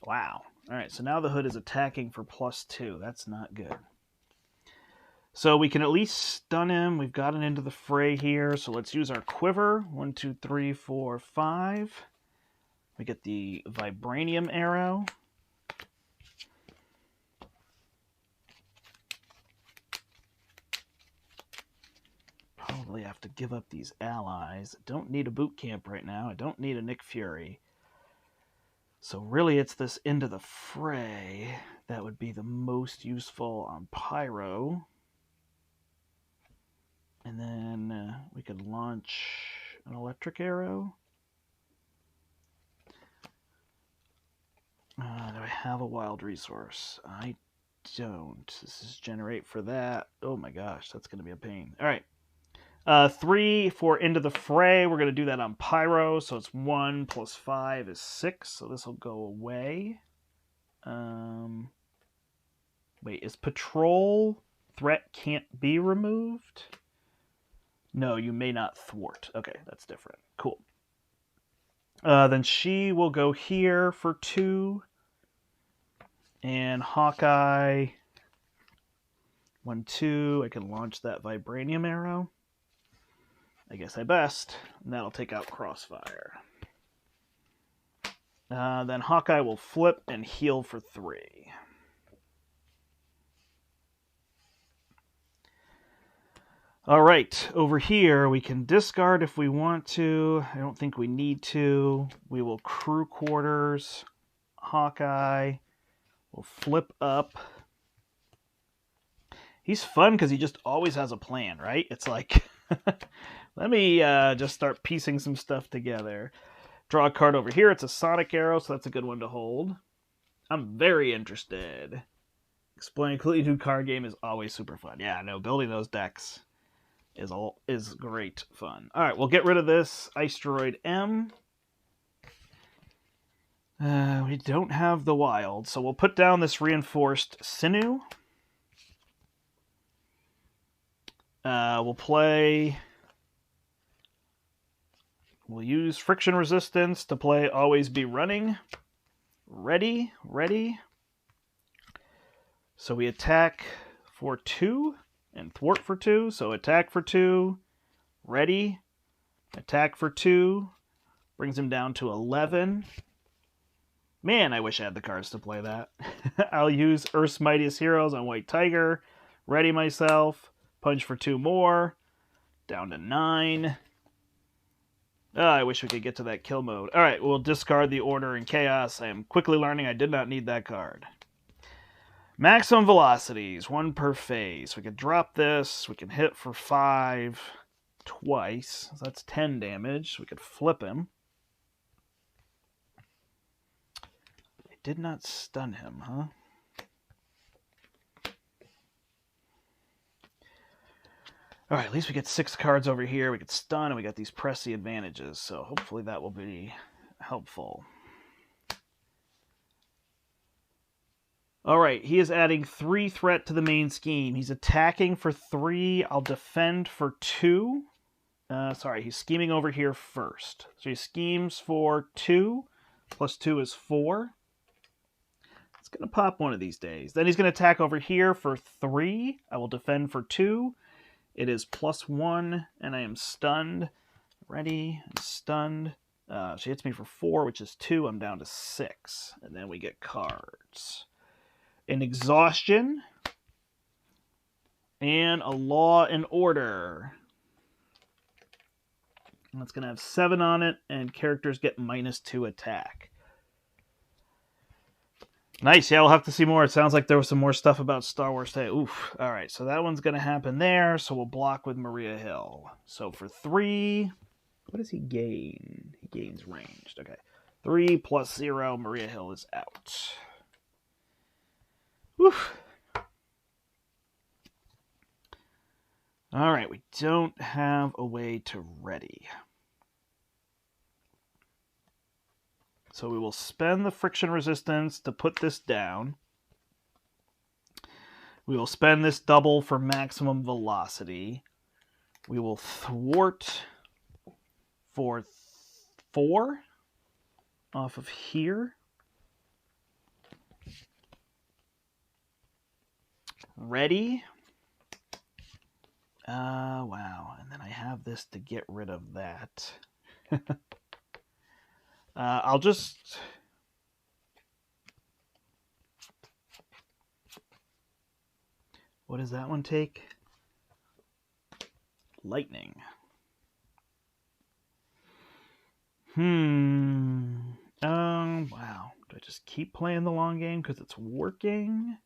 A: Wow. Alright, so now the hood is attacking for +2. That's not good. So we can at least stun him. We've gotten into the fray here, so let's use our quiver. 1, 2, 3, 4, 5. We get the Vibranium Arrow. Probably have to give up these allies. I don't need a boot camp right now. I don't need a Nick Fury. So really it's this into the fray that would be the most useful on Pyro. And then we could launch an electric arrow. Do I have a wild resource? I don't. This is generate for that. Oh my gosh, that's going to be a pain. All right. 3 for into the fray. We're going to do that on Pyro. So it's 1 + 5 is 6. So this will go away. Wait, is patrol threat can't be removed? No, you may not thwart. Okay, that's different. Cool. Then she will go here for 2. And Hawkeye, 1, 2. I can launch that Vibranium Arrow. I guess I best. And that'll take out Crossfire. Then Hawkeye will flip and heal for 3. All right, over here we can discard if we want to. I don't think we need to. We will crew quarters, Hawkeye. We'll flip up. He's fun because he just always has a plan, right? It's like, let me just start piecing some stuff together. Draw a card over here. It's a Sonic Arrow, so that's a good one to hold. I'm very interested. Explaining completely new card game is always super fun. Yeah, no, building those decks is great fun. All right, we'll get rid of this Ice Droid M. We don't have the wild, so we'll put down this reinforced Sinew. We'll use friction resistance to play Always Be Running. Ready. So we attack for 2 and thwart for 2. So attack for 2, ready, attack for 2, brings him down to 11. Man, I wish I had the cards to play that. I'll use Earth's Mightiest Heroes on White Tiger, ready myself, punch for 2 more, down to 9. Oh, I wish we could get to that kill mode. All right, we'll discard the Order and Chaos. I am quickly learning I did not need that card. Maximum velocities, 1 per phase. We could drop this. We can hit for 5 twice. So that's 10 damage. We could flip him. I did not stun him, huh? All right, at least we get 6 cards over here. We get stun, and we got these pressy advantages. So hopefully that will be helpful. All right, he is adding 3 threat to the main scheme. He's attacking for 3. I'll defend for 2. He's scheming over here first. So he schemes for 2. Plus 2 is 4. It's going to pop one of these days. Then he's going to attack over here for 3. I will defend for 2. It is plus 1, and I am stunned. Ready, and stunned. She hits me for 4, which is 2. I'm down to 6. And then we get cards. An Exhaustion. And a Law and Order. And it's going to have 7 on it, and characters get -2 attack. Nice, yeah, we'll have to see more. It sounds like there was some more stuff about Star Wars today. Oof. All right, so that one's going to happen there, so we'll block with Maria Hill. So for 3, what does he gain? He gains ranged. Okay. 3 plus 0, Maria Hill is out. Oof. All right, we don't have a way to ready. So we will spend the friction resistance to put this down. We will spend this double for maximum velocity. We will thwart for 4 off of here. Ready. Wow. And then I have this to get rid of that. I'll just... What does that one take? Lightning. Wow. Do I just keep playing the long game because it's working?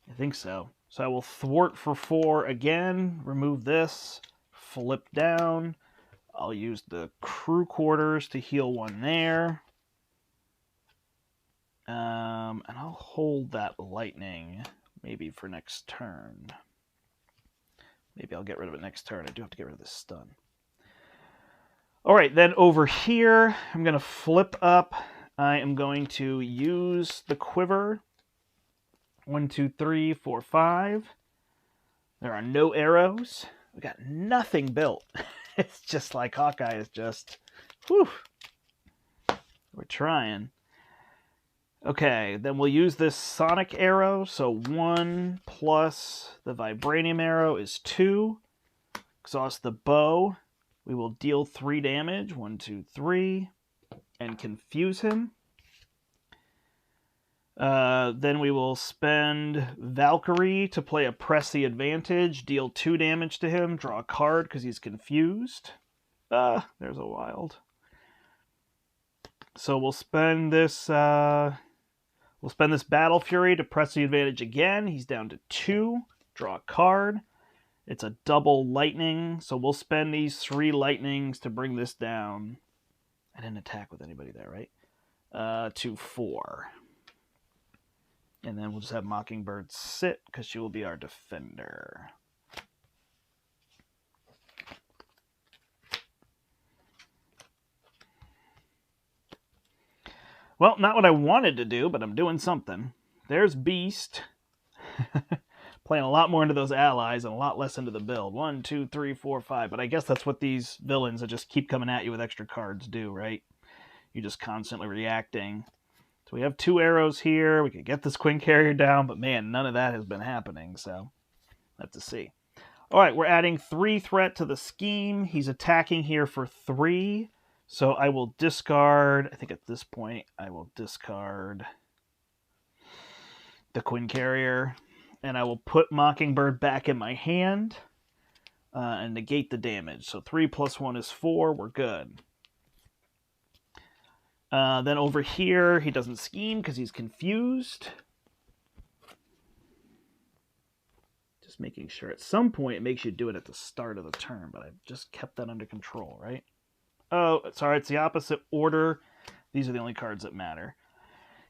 A: I think so. So I will thwart for 4 again, remove this, flip down. I'll use the crew quarters to heal 1 there. And I'll hold that lightning maybe for next turn. Maybe I'll get rid of it next turn. I do have to get rid of this stun. All right, then over here, I'm going to flip up. I am going to use the quiver. 1, 2, 3, 4, 5. There are no arrows. We got nothing built. It's just like Hawkeye is just, whew. We're trying. Okay, then we'll use this Sonic Arrow. So 1 plus the Vibranium Arrow is 2. Exhaust the bow. We will deal 3 damage. 1, 2, 3. And confuse him. Then we will spend Valkyrie to play a press the advantage, deal 2 damage to him, draw a card because he's confused. There's a wild. So we'll spend this Battle Fury to press the advantage again. He's down to 2. Draw a card. It's a double lightning, so we'll spend these 3 lightnings to bring this down. I didn't attack with anybody there, right? To 4. And then we'll just have Mockingbird sit because she will be our defender. Well, not what I wanted to do, but I'm doing something. There's Beast. Playing a lot more into those allies and a lot less into the build. 1, 2, 3, 4, 5. But I guess that's what these villains that just keep coming at you with extra cards do, right? You're just constantly reacting. So we have 2 arrows here. We could get this Queen Carrier down, but man, none of that has been happening, so let's to see. All right, we're adding 3 threat to the scheme. He's attacking here for 3, so I will discard, I think at this point, I will discard the Queen Carrier, and I will put Mockingbird back in my hand and negate the damage. So 3 + 1 is 4, we're good. Then over here, he doesn't scheme because he's confused. Just making sure. At some point, it makes you do it at the start of the turn, but I've just kept that under control, right? Oh, sorry, it's the opposite order. These are the only cards that matter.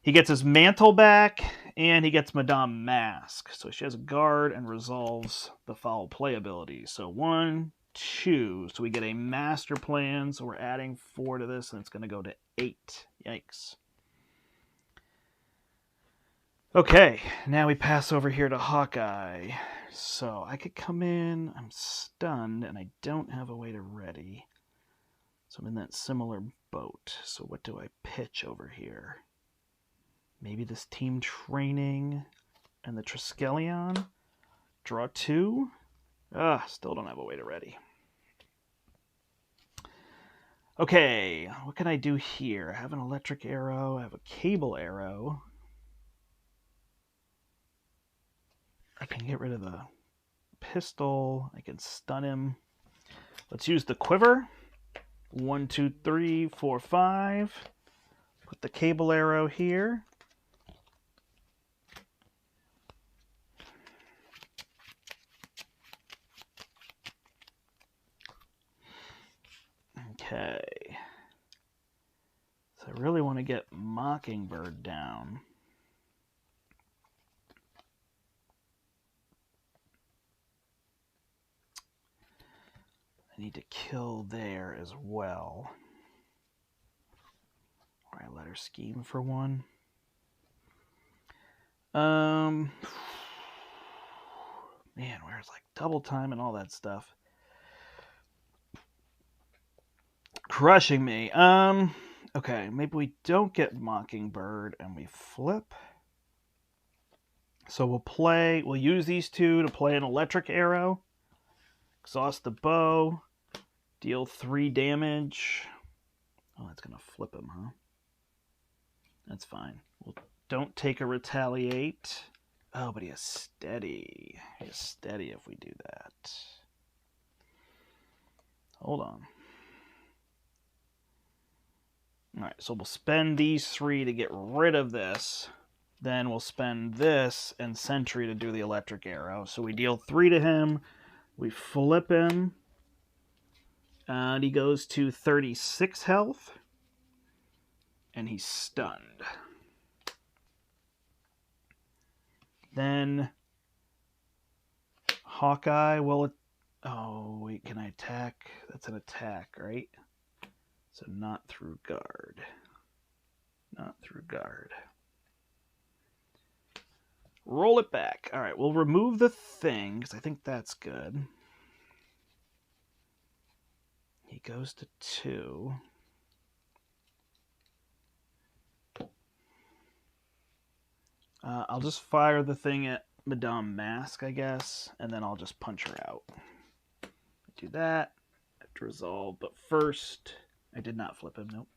A: He gets his Mantle back, and he gets Madame Mask. So she has a guard and resolves the foul play ability. So 1, 2. So we get a master plan. So we're adding 4 to this, and it's going to go to 8. Yikes. Okay, now we pass over here to Hawkeye. So I could come in. I'm stunned, and I don't have a way to ready. So I'm in that similar boat. So what do I pitch over here? Maybe this team training and the Triskelion. Draw 2. Still don't have a way to ready. Okay, what can I do here? I have an electric arrow. I have a cable arrow. I can get rid of the pistol. I can stun him. Let's use the quiver. 1, 2, 3, 4, 5. Put the cable arrow here. Okay. So I really want to get Mockingbird down. I need to kill there as well. Or I let her scheme for 1. Man, where's like double time and all that stuff? Crushing me. Okay, maybe we don't get Mockingbird and we flip. So we'll use these 2 to play an electric arrow. Exhaust the bow. Deal 3 damage. Oh, that's going to flip him, huh? That's fine. Don't take a retaliate. Oh, but he has steady. He has steady if we do that. Hold on. Alright, so we'll spend these 3 to get rid of this. Then we'll spend this and Sentry to do the electric arrow. So we deal 3 to him. We flip him. And he goes to 36 health. And he's stunned. Then Hawkeye will... Oh, wait, can I attack? That's an attack, right? So not through guard. Not through guard. Roll it back. All right, we'll remove the thing, because I think that's good. He goes to 2. I'll just fire the thing at Madame Mask, I guess, and then I'll just punch her out. Do that. I have to resolve, but first, I did not flip him, nope.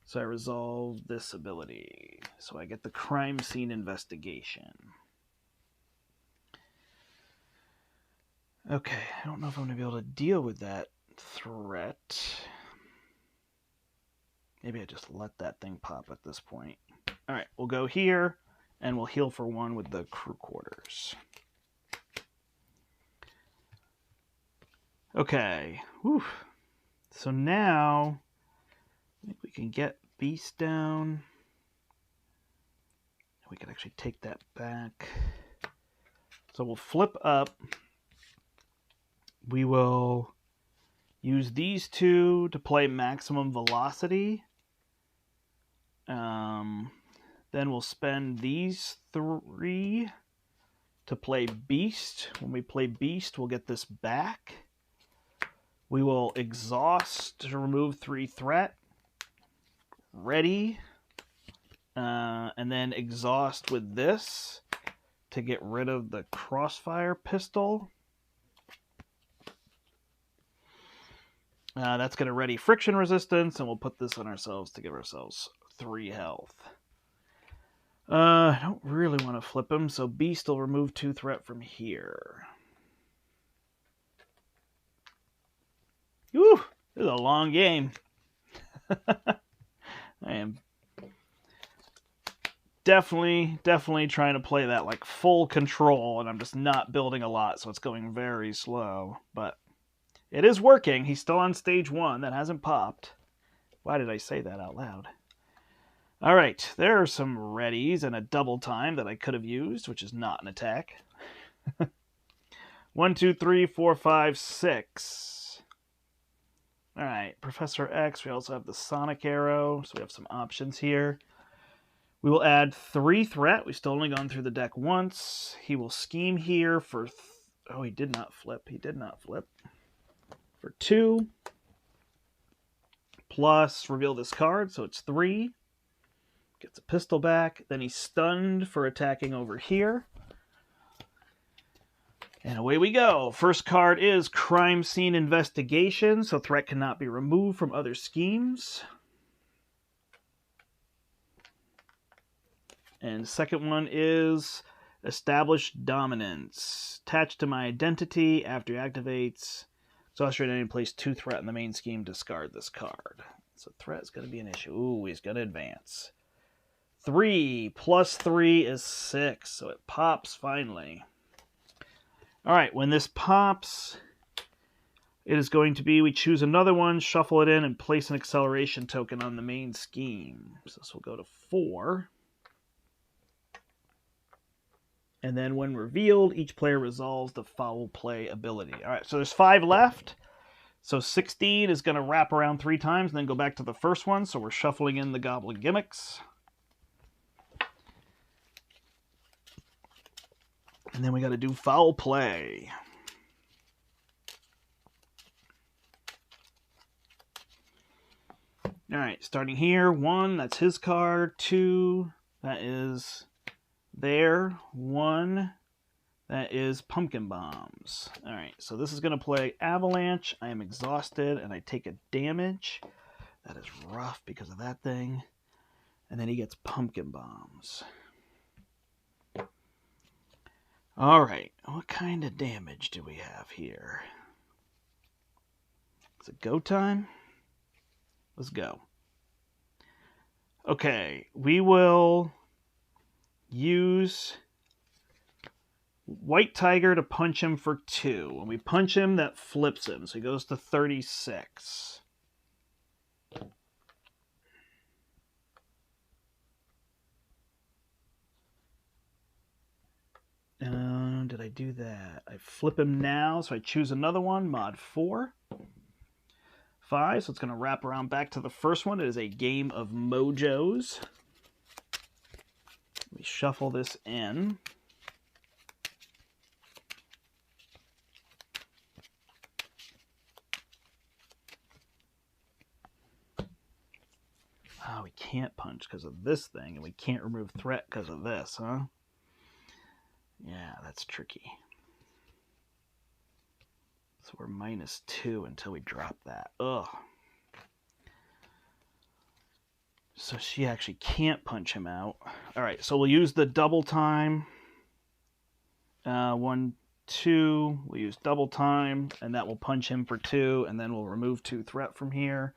A: So I resolve this ability. So I get the crime scene investigation. Okay, I don't know if I'm going to be able to deal with that threat. Maybe I just let that thing pop at this point. All right, we'll go here, and we'll heal for 1 with the crew quarters. Okay, whew. So now I think we can get Beast down. We can actually take that back. So we'll flip up. We will use these 2 to play maximum velocity. Then we'll spend these 3 to play Beast. When we play Beast, we'll get this back. We will exhaust to remove 3 threat. Ready. And then exhaust with this to get rid of the crossfire pistol. That's going to ready friction resistance, and we'll put this on ourselves to give ourselves 3 health. I don't really want to flip him, so Beast will remove 2 threat from here. Whew, this is a long game. I am definitely trying to play that like full control, and I'm just not building a lot, so it's going very slow. But it is working. He's still on stage 1. That hasn't popped. Why did I say that out loud? All right, there are some readies and a double time that I could have used, which is not an attack. 1, 2, 3, 4, 5, 6. All right, Professor X. We also have the Sonic Arrow, so we have some options here. We will add 3 threat. We've still only gone through the deck once. He will scheme here for... oh, he did not flip. He did not flip. For 2. Plus, reveal this card, so it's 3. Gets a pistol back. Then he's stunned for attacking over here. And away we go. First card is Crime Scene Investigation, so threat cannot be removed from other schemes. And second one is Establish Dominance. Attached to my identity after he activates. Exhaustion enemy, place 2 threat in the main scheme, discard this card. So threat is going to be an issue. Ooh, he's going to advance. 3 plus 3 is 6, so it pops finally. All right, when this pops, it is going to be, we choose another one, shuffle it in, and place an acceleration token on the main scheme. So this will go to 4. And then when revealed, each player resolves the foul play ability. All right, so there's 5 left. So 16 is going to wrap around 3 times and then go back to the first one. So we're shuffling in the Goblin Gimmicks. And then we got to do foul play. All right, starting here. 1, that's his card. 2, that is there. 1, that is Pumpkin Bombs. All right, so this is going to play Avalanche. I am exhausted, and I take a damage. That is rough because of that thing. And then he gets Pumpkin Bombs. All right, what kind of damage do we have here? Is it go time? Let's go. Okay, we will use White Tiger to punch him for 2. When we punch him, that flips him, so he goes to 36. Did I do that? I flip him now, so I choose another one, mod 4. 5, so it's going to wrap around back to the first one. It is a game of mojos. We shuffle this in. Oh, we can't punch because of this thing, and we can't remove threat because of this, huh? Yeah, that's tricky. So we're -2 until we drop that. Ugh. So she actually can't punch him out. All right, so we'll use the double time. 1, 2. We'll use double time, and that will punch him for 2, and then we'll remove 2 threat from here.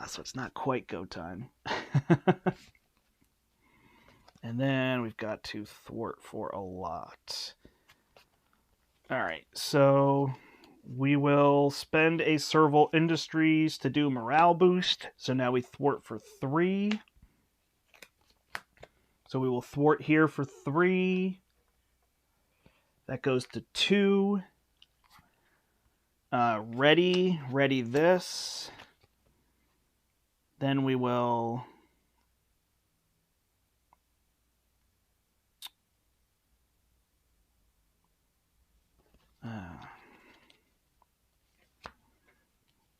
A: So it's not quite go time. And then we've got to thwart for a lot. All right, so we will spend a Serval Industries to do morale boost. So now we thwart for 3. So we will thwart here for 3. That goes to 2. Ready this. Then we will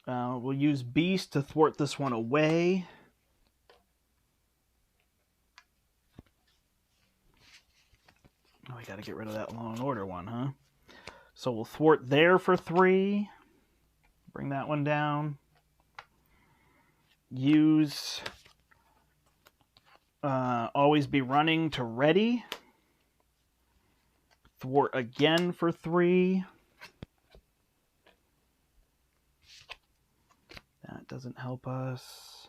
A: we'll use Beast to thwart this one away. Oh, we got to get rid of that Law and Order one, huh? So we'll thwart there for 3. Bring that one down. Use always be running to ready. Thwart again for 3. That doesn't help us.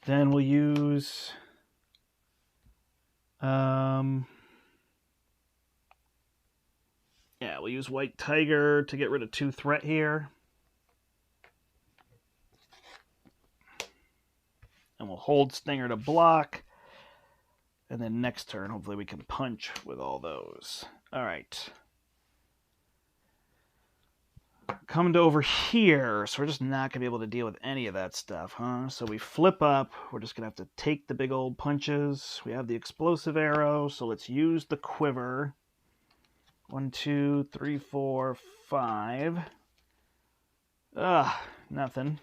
A: Then we'll use yeah, we'll use White Tiger to get rid of 2 threat here. And we'll hold Stinger to block. And then next turn, hopefully we can punch with all those. All right. Coming to over here, so we're just not going to be able to deal with any of that stuff, huh? So we flip up. We're just going to have to take the big old punches. We have the explosive arrow, so let's use the quiver. 1, 2, 3, 4, 5. Nothing.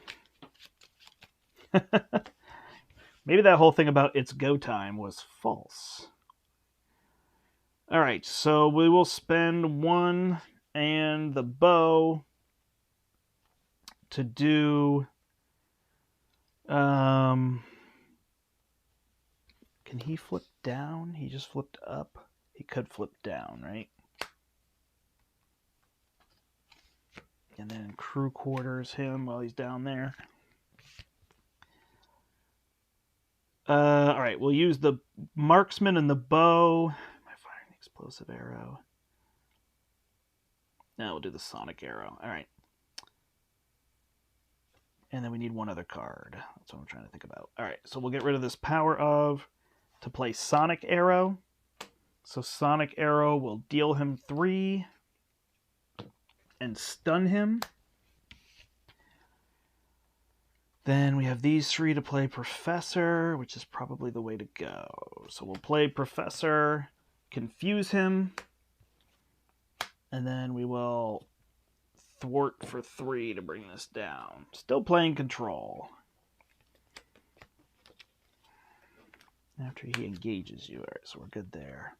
A: Maybe that whole thing about it's go time was false. All right, so we will spend 1 and the bow to do... can he flip down? He just flipped up. He could flip down, right? And then crew quarters him while he's down there. All right, we'll use the marksman and the bow. Am I firing the explosive arrow? No, we'll do the sonic arrow. All right. And then we need one other card. That's what I'm trying to think about. All right, so we'll get rid of this power of to play sonic arrow. So sonic arrow will deal him 3 and stun him. Then we have these 3 to play Professor, which is probably the way to go. So we'll play Professor, confuse him, and then we will thwart for 3 to bring this down. Still playing control. After he engages you. All right, so we're good there.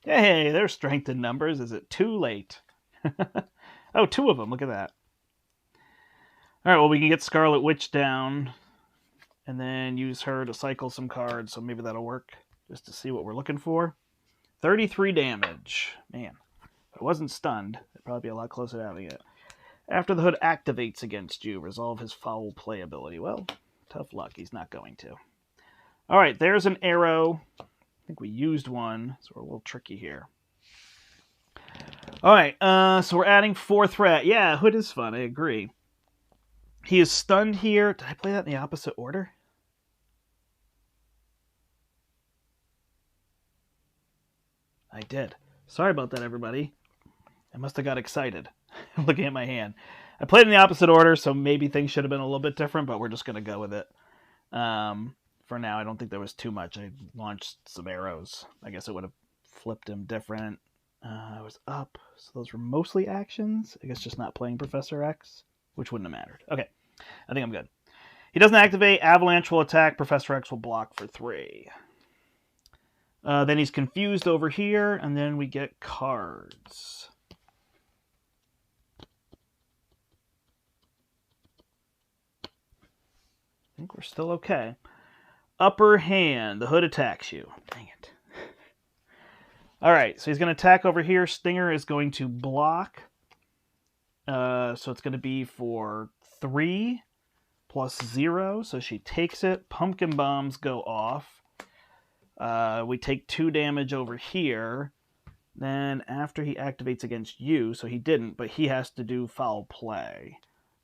A: Hey, there's strength in numbers. Is it too late? Oh, 2 of them. Look at that. All right, well, we can get Scarlet Witch down and then use her to cycle some cards, so maybe that'll work just to see what we're looking for. 33 damage. Man, if it wasn't stunned, it'd probably be a lot closer to having it. After the hood activates against you, resolve his foul play ability. Well, tough luck. He's not going to. All right, there's an arrow. I think we used one, so we're a little tricky here. All right, so we're adding 4 threat. Yeah, hood is fun. I agree. He is stunned here. Did I play that in the opposite order? I did. Sorry about that, everybody. I must have got excited looking at my hand. I played in the opposite order, so maybe things should have been a little bit different, but we're just going to go with it. For now, I don't think there was too much. I launched some arrows. I guess it would have flipped him different. I was up, so those were mostly actions. I guess just not playing Professor X, which wouldn't have mattered. Okay, I think I'm good. He doesn't activate. Avalanche will attack. Professor X will block for 3. Then he's confused over here, and then we get cards. I think we're still okay. Upper hand. The hood attacks you. Dang it. All right, so he's going to attack over here. Stinger is going to block. So it's going to be for 3 plus 0. So she takes it. Pumpkin bombs go off. We take 2 damage over here. Then after he activates against you, so he didn't, but he has to do foul play.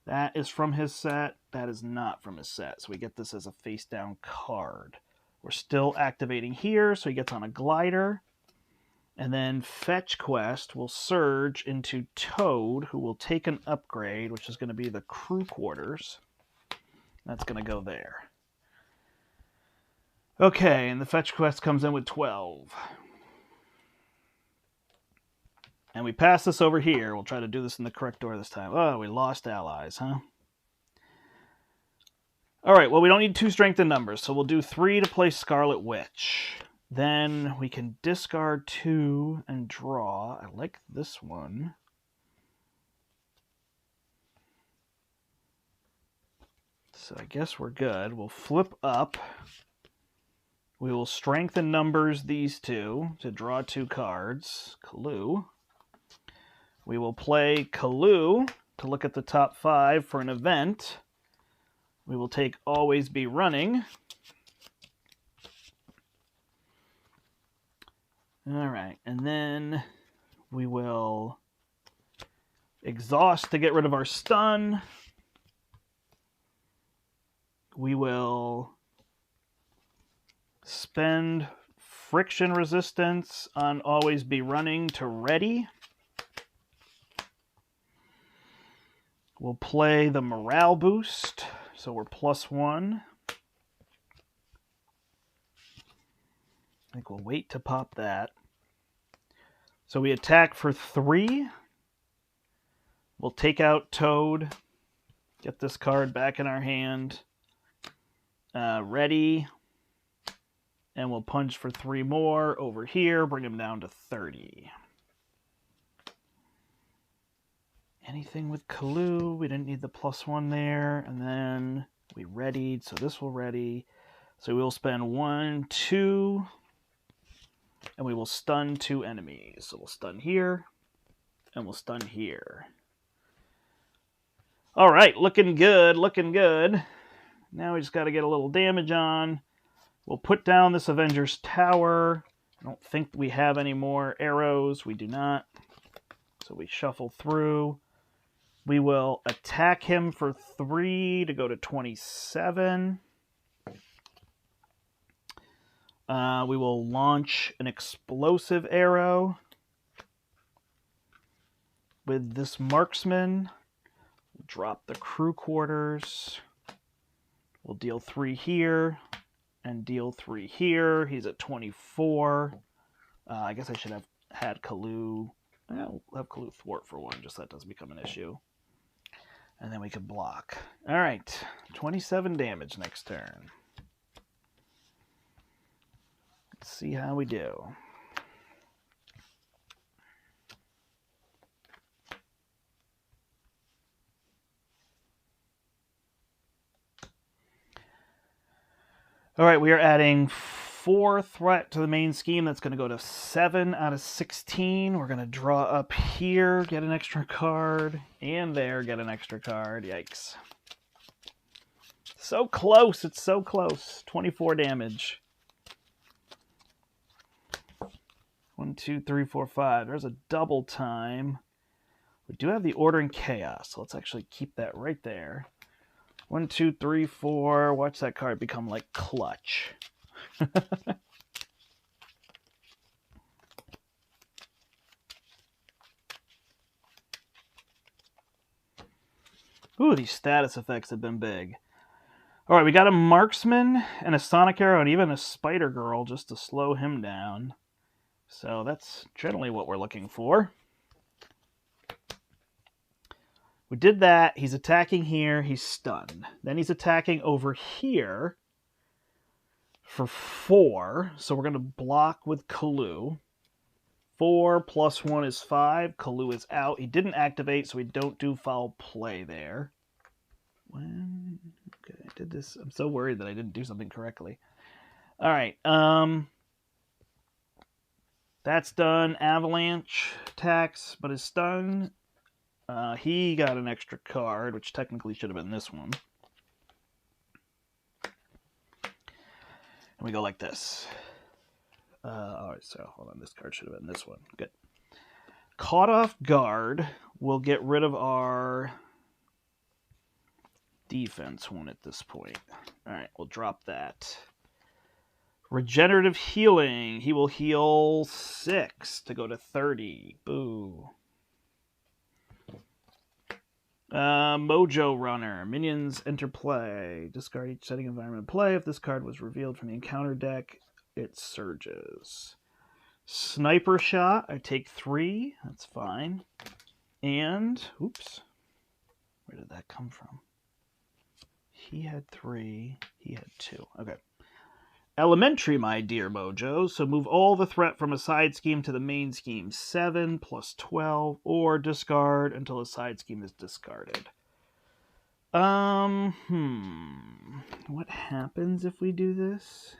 A: That is from his set. That is not from his set. So we get this as a face down card. We're still activating here, so he gets on a glider. And then Fetch Quest will surge into Toad, who will take an upgrade, which is going to be the crew quarters. That's going to go there. Okay, and the Fetch Quest comes in with 12. And we pass this over here. We'll try to do this in the correct order this time. Oh, we lost allies, huh? All right, well, we don't need 2 strength in numbers, so we'll do 3 to play Scarlet Witch. Then we can discard 2 and draw. I like this one. So I guess we're good. We'll flip up. We will strengthen numbers these 2 to draw 2 cards. Clue. We will play Clue to look at the top 5 for an event. We will take Always Be Running. All right, and then we will Exhaust to get rid of our stun. We will spend friction resistance on Always Be Running to ready. We'll play the morale boost, so we're +1. I think we'll wait to pop that. So we attack for 3. We'll take out Toad, get this card back in our hand. Ready. And we'll punch for 3 more over here, bring him down to 30. Anything with Kalu, we didn't need the +1 there. And then we readied, so this will ready. So we'll spend 1, 2, and we will stun 2 enemies. So we'll stun here, and we'll stun here. All right, looking good, looking good. Now we just got to get a little damage on. We'll put down this Avenger's Tower. I don't think we have any more arrows. We do not. So we shuffle through. We will attack him for 3 to go to 27. We will launch an explosive arrow with this marksman. We'll drop the crew quarters. We'll deal 3 here and deal 3 here. He's at 24. I guess I should have had Kalu. I'll have Kalu thwart for 1, just so that doesn't become an issue. And then we can block. All right, 27 damage next turn. Let's see how we do. All right, we are adding 4 threat to the main scheme. That's going to go to 7 out of 16. We're going to draw up here, get an extra card, and there, get an extra card. Yikes. So close. It's so close. 24 damage. 1, 2, 3, 4, 5. There's a double time. We do have the Order and Chaos, so let's actually keep that right there. 1, 2, 3, 4. Watch that card become like clutch. Ooh, these status effects have been big. All right, we got a marksman and a sonic arrow and even a spider girl just to slow him down. So that's generally what we're looking for. We did that. He's attacking here. He's stunned. Then he's attacking over here for 4. So we're going to block with Kalu. 4 plus 1 is 5. Kalu is out. He didn't activate, so we don't do foul play there. Okay, I did this. I'm so worried that I didn't do something correctly. All right. That's done. Avalanche attacks, but is stunned. He got an extra card, which technically should have been this one. And we go like this. All right, so hold on. This card should have been this one. Good. Caught off guard. We'll get rid of our defense one at this point. All right, we'll drop that. Regenerative healing. He will heal 6 to go to 30. Boo. Mojo Runner. Minions enter play. Discard each setting environment play. If this card was revealed from the encounter deck, it surges. Sniper Shot. I take 3. That's fine. And, oops. Where did that come from? He had 3. He had 2. Okay. Elementary, my dear Mojo. So move all the threat from a side scheme to the main scheme. 7 plus 12, or discard until a side scheme is discarded. What happens if we do this?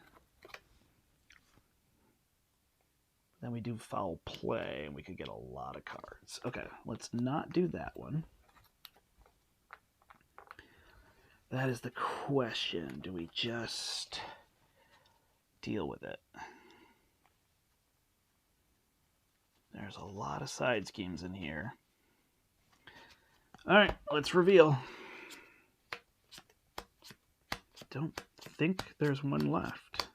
A: Then we do foul play, and we could get a lot of cards. Okay, let's not do that one. That is the question. Do we just deal with it? There's a lot of side schemes in here. All right, let's reveal. Don't think there's one left.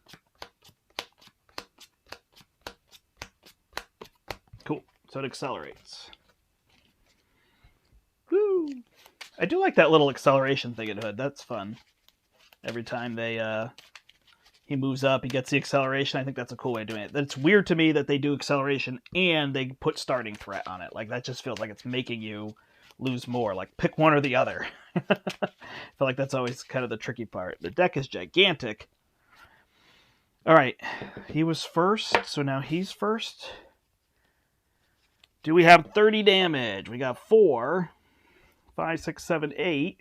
A: Cool. So it accelerates. Woo! I do like that little acceleration thing in Hood. That's fun. Every time he moves up, he gets the acceleration. I think that's a cool way of doing it. It's weird to me that they do acceleration and they put starting threat on it. Like, that just feels like it's making you lose more. Like, pick one or the other. I feel like that's always kind of the tricky part. The deck is gigantic. All right. He was first, so now he's first. Do we have 30 damage? We got 4, 5, 6, 7, 8.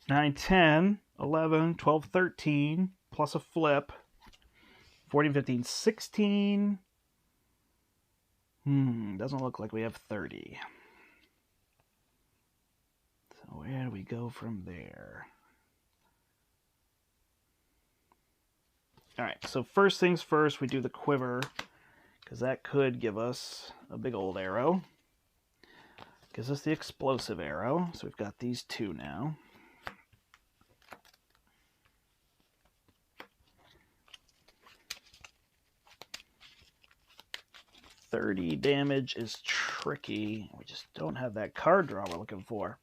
A: 9, 10, 11, 12, 13, plus a flip. 14, 15, 16. Doesn't look like we have 30. So where do we go from there? All right, so first things first, we do the quiver, because that could give us a big old arrow. Gives us the explosive arrow, so we've got these 2 now. $30 damage is tricky. We just don't have that card draw we're looking for.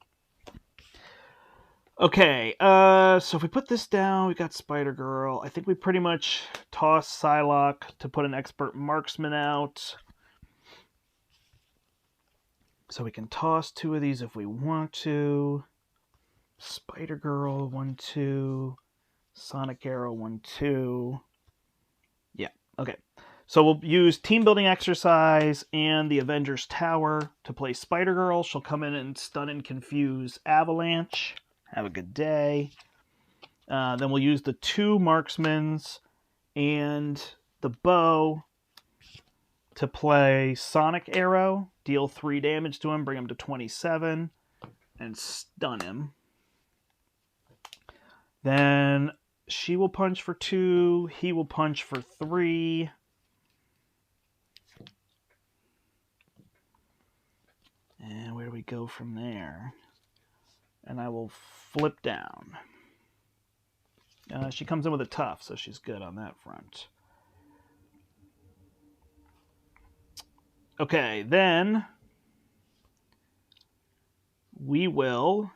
A: Okay, so if we put this down, we got Spider-Girl. I think we pretty much toss Psylocke to put an expert marksman out. So we can toss 2 of these if we want to. Spider-Girl, 1, 2. Sonic Arrow, 1, 2. Yeah, okay. So we'll use Team Building Exercise and the Avengers Tower to play Spider-Girl. She'll come in and stun and confuse Avalanche. Have a good day. Then we'll use the 2 marksmans and the bow to play Sonic Arrow. Deal 3 damage to him, bring him to 27, and stun him. Then she will punch for 2. He will punch for 3. And where do we go from there? And I will flip down. She comes in with a tough, so she's good on that front. Okay, then we will...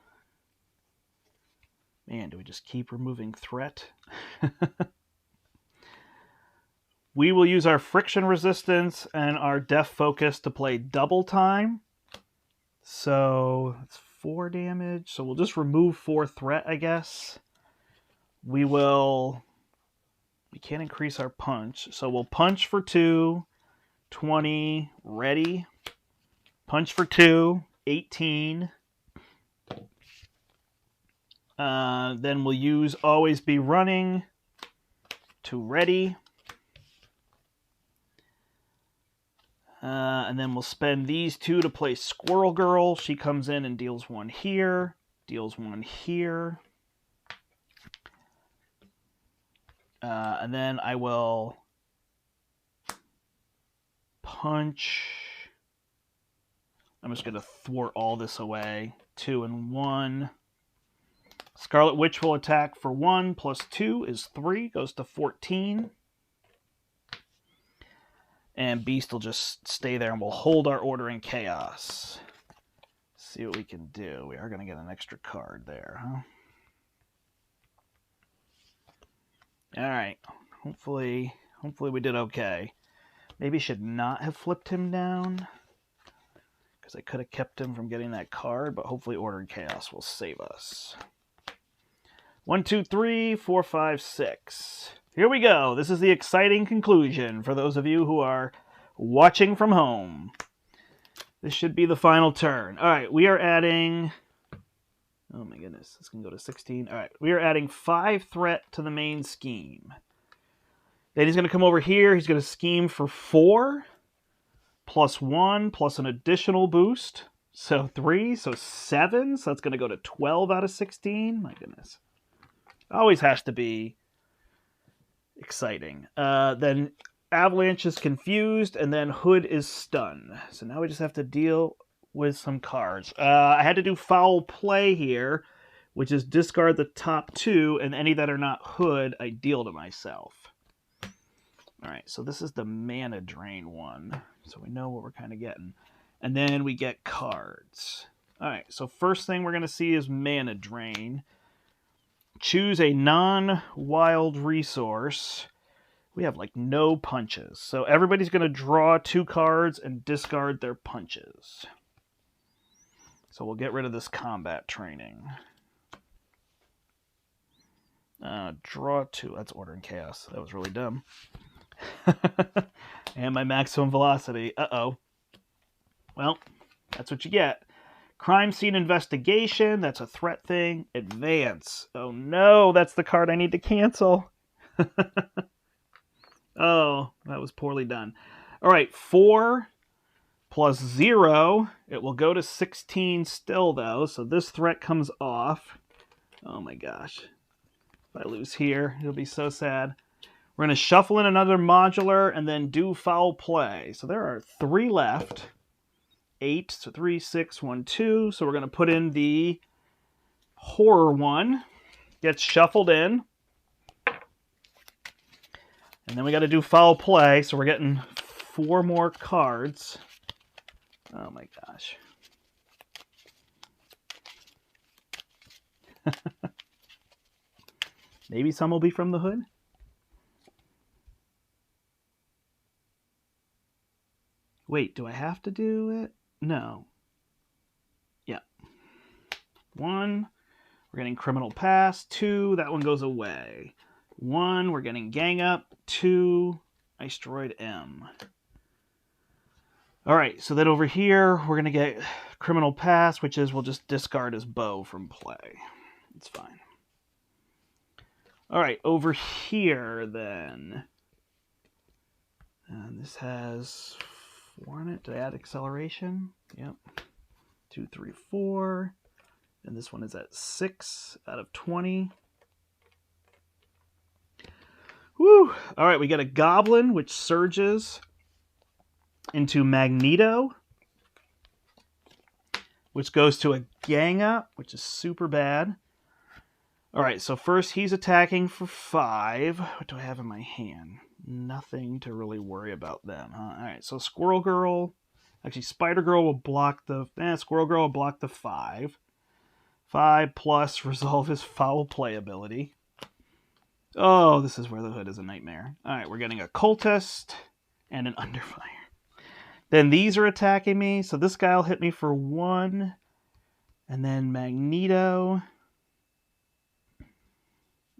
A: Man, do we just keep removing threat? We will use our friction resistance and our def focus to play double time. So it's 4 damage. So we'll just remove 4 threat, I guess. We can't increase our punch. So we'll punch for 2, 20, ready. Punch for 2, 18. Then we'll use always be running to ready. And then we'll spend these 2 to play Squirrel Girl. She comes in and deals 1 here, deals 1 here. And then I will punch. I'm just going to thwart all this away. 2 and 1. Scarlet Witch will attack for 1 plus 2 is 3. Goes to 14. And Beast will just stay there and we'll hold our Order in Chaos. See what we can do. We are going to get an extra card there, huh? Alright. Hopefully we did okay. Maybe should not have flipped him down, because I could have kept him from getting that card, but hopefully Order in Chaos will save us. 1, 2, 3, 4, 5, 6. Here we go. This is the exciting conclusion for those of you who are watching from home. This should be the final turn. All right, we are adding... Oh my goodness, this can go to 16. All right, we are adding 5 threat to the main scheme. Then he's going to come over here. He's going to scheme for 4, plus 1, plus an additional boost. So 3, so 7. So that's going to go to 12 out of 16. My goodness. Always has to be exciting. Then Avalanche is confused, and then Hood is stunned. So now we just have to deal with some cards. I had to do foul play here, which is discard the top 2, and any that are not Hood, I deal to myself. Alright, so this is the mana drain one, so we know what we're kind of getting. And then we get cards. Alright, so first thing we're going to see is mana drain. Choose a non-wild resource. We have like no punches. So everybody's going to draw 2 cards and discard their punches. So we'll get rid of this combat training. Draw 2. That's Order in Chaos. That was really dumb. And my maximum velocity. Uh-oh. Well, that's what you get. Crime scene investigation. That's a threat thing. Advance. Oh no, that's the card I need to cancel. Oh, that was poorly done. All right, 4 plus 0. It will go to 16 still, though, so this threat comes off. Oh my gosh. If I lose here, it'll be so sad. We're going to shuffle in another modular and then do foul play. So there are 3 left. 8, so 3, 6, 1, 2. So we're going to put in the horror one. Gets shuffled in. And then we got to do foul play, so we're getting 4 more cards. Oh my gosh. Maybe some will be from the Hood? Wait, do I have to do it? No. Yeah. 1, we're getting Criminal Pass. 2, that one goes away. 1, we're getting Gang Up. 2, Ice Droid M. Alright, so then over here, we're going to get Criminal Pass, which is we'll just discard his bow from play. It's fine. Alright, over here then. And this has 4 in it. Did I add acceleration? Yep. 2, 3, 4. And this one is at 6 out of 20. Woo! Alright, we get a Goblin, which surges into Magneto, which goes to a Gang Up, which is super bad. Alright, so first he's attacking for 5. What do I have in my hand? Nothing to really worry about then, huh? Alright, so Squirrel Girl... Actually, Spider Girl will block the... Squirrel Girl will block the 5. 5 plus resolve his foul play ability. Oh, this is where the Hood is a nightmare. Alright, we're getting a Cultist and an Underfire. Then these are attacking me, so this guy will hit me for 1. And then Magneto.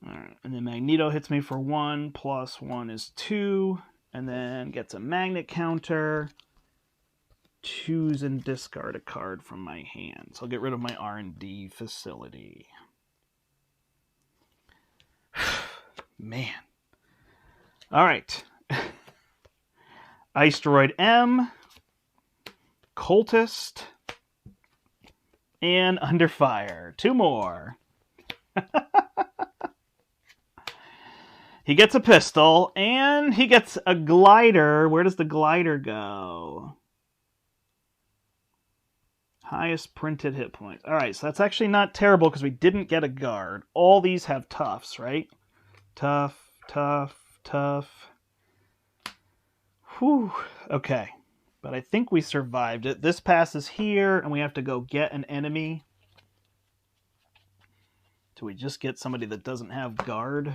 A: All right, and then Magneto hits me for 1, plus 1 is 2, and then gets a magnet counter. Choose and discard a card from my hand. So I'll get rid of my R&D facility. Man. All right. Asteroid M, Cultist, and Under Fire. 2 more. He gets a pistol, and he gets a glider. Where does the glider go? Highest printed hit points. All right, so that's actually not terrible because we didn't get a guard. All these have toughs, right? Tough, tough, tough. Whew. Okay, but I think we survived it. This passes here, and we have to go get an enemy. Do we just get somebody that doesn't have guard?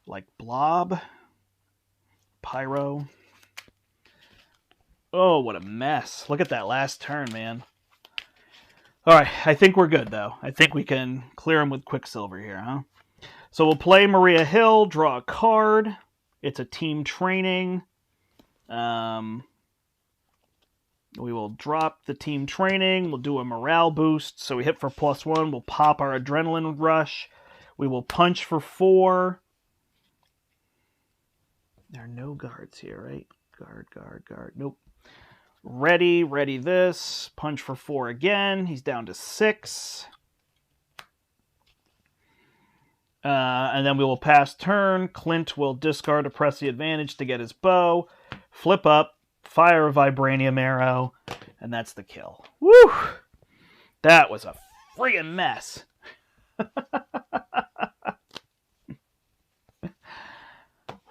A: Like Blob, Pyro. Oh, what a mess. Look at that last turn, man. All right, I think we're good, though. I think we can clear him with Quicksilver here, huh? So we'll play Maria Hill, draw a card. It's a team training. We will drop the team training. We'll do a morale boost. So we hit for +1. We'll pop our adrenaline rush. We will punch for 4. There are no guards here, right? Guard, guard, guard. Nope. Ready, ready this. Punch for 4 again. He's down to 6. And then we will pass turn. Clint will discard a press the advantage to get his bow. Flip up. Fire a vibranium arrow. And that's the kill. Woo! That was a friggin' mess.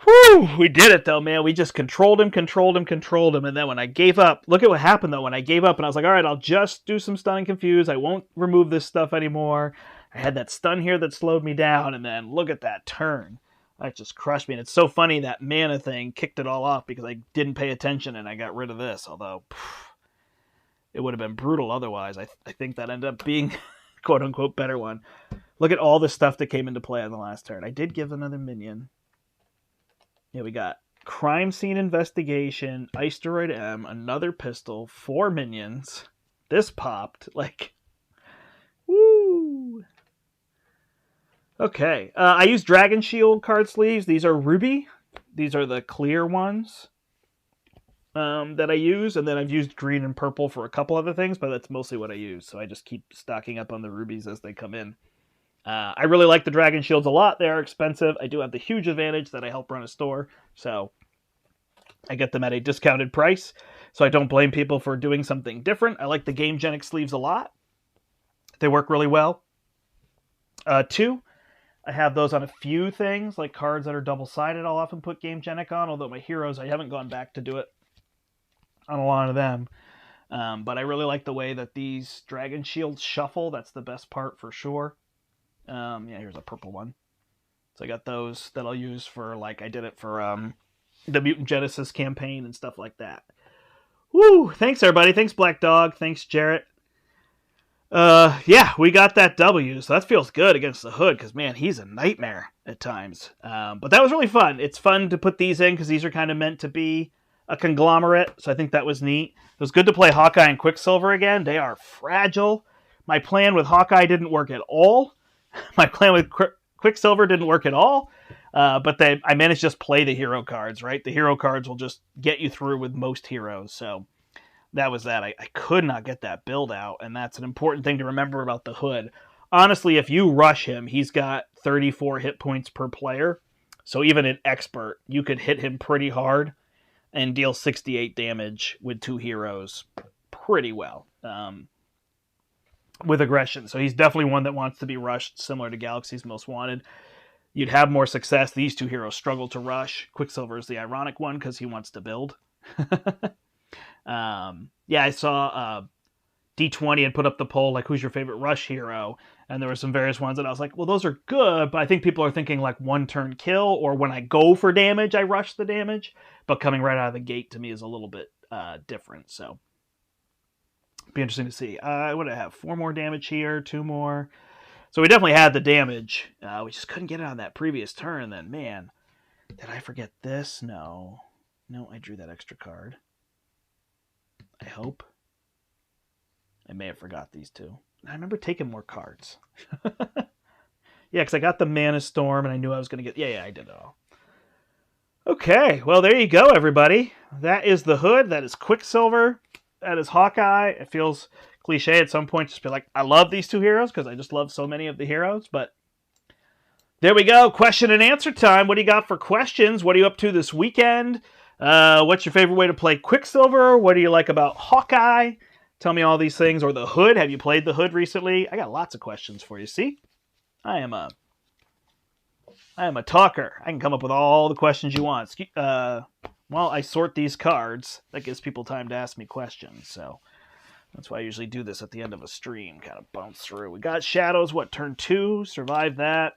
A: Whew, we did it though, man. We just controlled him. And then when I gave up, look at what happened though. When I gave up and I was like, all right, I'll just do some stun and confuse. I won't remove this stuff anymore. I had that stun here that slowed me down. And then look at that turn. That just crushed me. And it's so funny that mana thing kicked it all off because I didn't pay attention and I got rid of this. Although it would have been brutal otherwise. I think that ended up being quote unquote better one. Look at all the stuff that came into play on the last turn. I did give another minion. Yeah, we got Crime Scene Investigation, Asteroid M, another pistol, 4 minions. This popped. Like, woo! Okay. I use Dragon Shield card sleeves. These are ruby. These are the clear ones that I use. And then I've used green and purple for a couple other things, but that's mostly what I use. So I just keep stocking up on the rubies as they come in. I really like the Dragon Shields a lot. They are expensive. I do have the huge advantage that I help run a store, so I get them at a discounted price. So I don't blame people for doing something different. I like the Game Genic sleeves a lot. They work really well. 2, I have those on a few things, like cards that are double-sided. I'll often put Game Genic on, although my heroes, I haven't gone back to do it on a lot of them. But I really like the way that these Dragon Shields shuffle. That's the best part for sure. Yeah, here's a purple one. So I got those that I'll use for, like, I did it for the Mutant Genesis campaign and stuff like that. Woo! Thanks, everybody. Thanks, Black Dog. Thanks, Jarrett. Yeah, we got that W, so that feels good against the Hood, because, man, he's a nightmare at times. But that was really fun. It's fun to put these in, because these are kind of meant to be a conglomerate, so I think that was neat. It was good to play Hawkeye and Quicksilver again. They are fragile. My plan with Hawkeye didn't work at all. My plan with Quicksilver didn't work at all, but I managed to just play the hero cards, right? The hero cards will just get you through with most heroes, so that was that. I could not get that build out, and that's an important thing to remember about the Hood. Honestly, if you rush him, he's got 34 hit points per player, so even an expert, you could hit him pretty hard and deal 68 damage with 2 heroes pretty well. With aggression. So he's definitely one that wants to be rushed, similar to Galaxy's Most Wanted. You'd have more success. These 2 heroes struggle to rush. Quicksilver is the ironic one because he wants to build. Yeah, I saw D20 had put up the poll, like, who's your favorite rush hero? And there were some various ones, and I was like, well, those are good, but I think people are thinking, like, 1-turn kill, or when I go for damage, I rush the damage. But coming right out of the gate to me is a little bit different, so. Be interesting to see. What do I have? 4 more damage here, 2 more. So we definitely had the damage. We just couldn't get it on that previous turn. Then, man, did I forget this? No, I drew that extra card. I hope. I may have forgot these 2. I remember taking more cards. Yeah, because I got the Mana Storm, and I knew I was going to get... Yeah, I did it all. Okay, well, there you go, everybody. That is the Hood. That is Quicksilver. That is Hawkeye. It feels cliche at some point just be like, I love these 2 heroes, because I just love so many of the heroes, but there we go. Question and answer time. What do you got for questions? What are you up to this weekend? What's your favorite way to play Quicksilver? What do you like about Hawkeye? Tell me all these things. Or the Hood. Have you played the Hood recently? I got lots of questions for you. See? I am a talker. I can come up with all the questions you want. While I sort these cards, that gives people time to ask me questions. So that's why I usually do this at the end of a stream. Kind of bounce through. We got Shadows. What, turn 2? Survived that.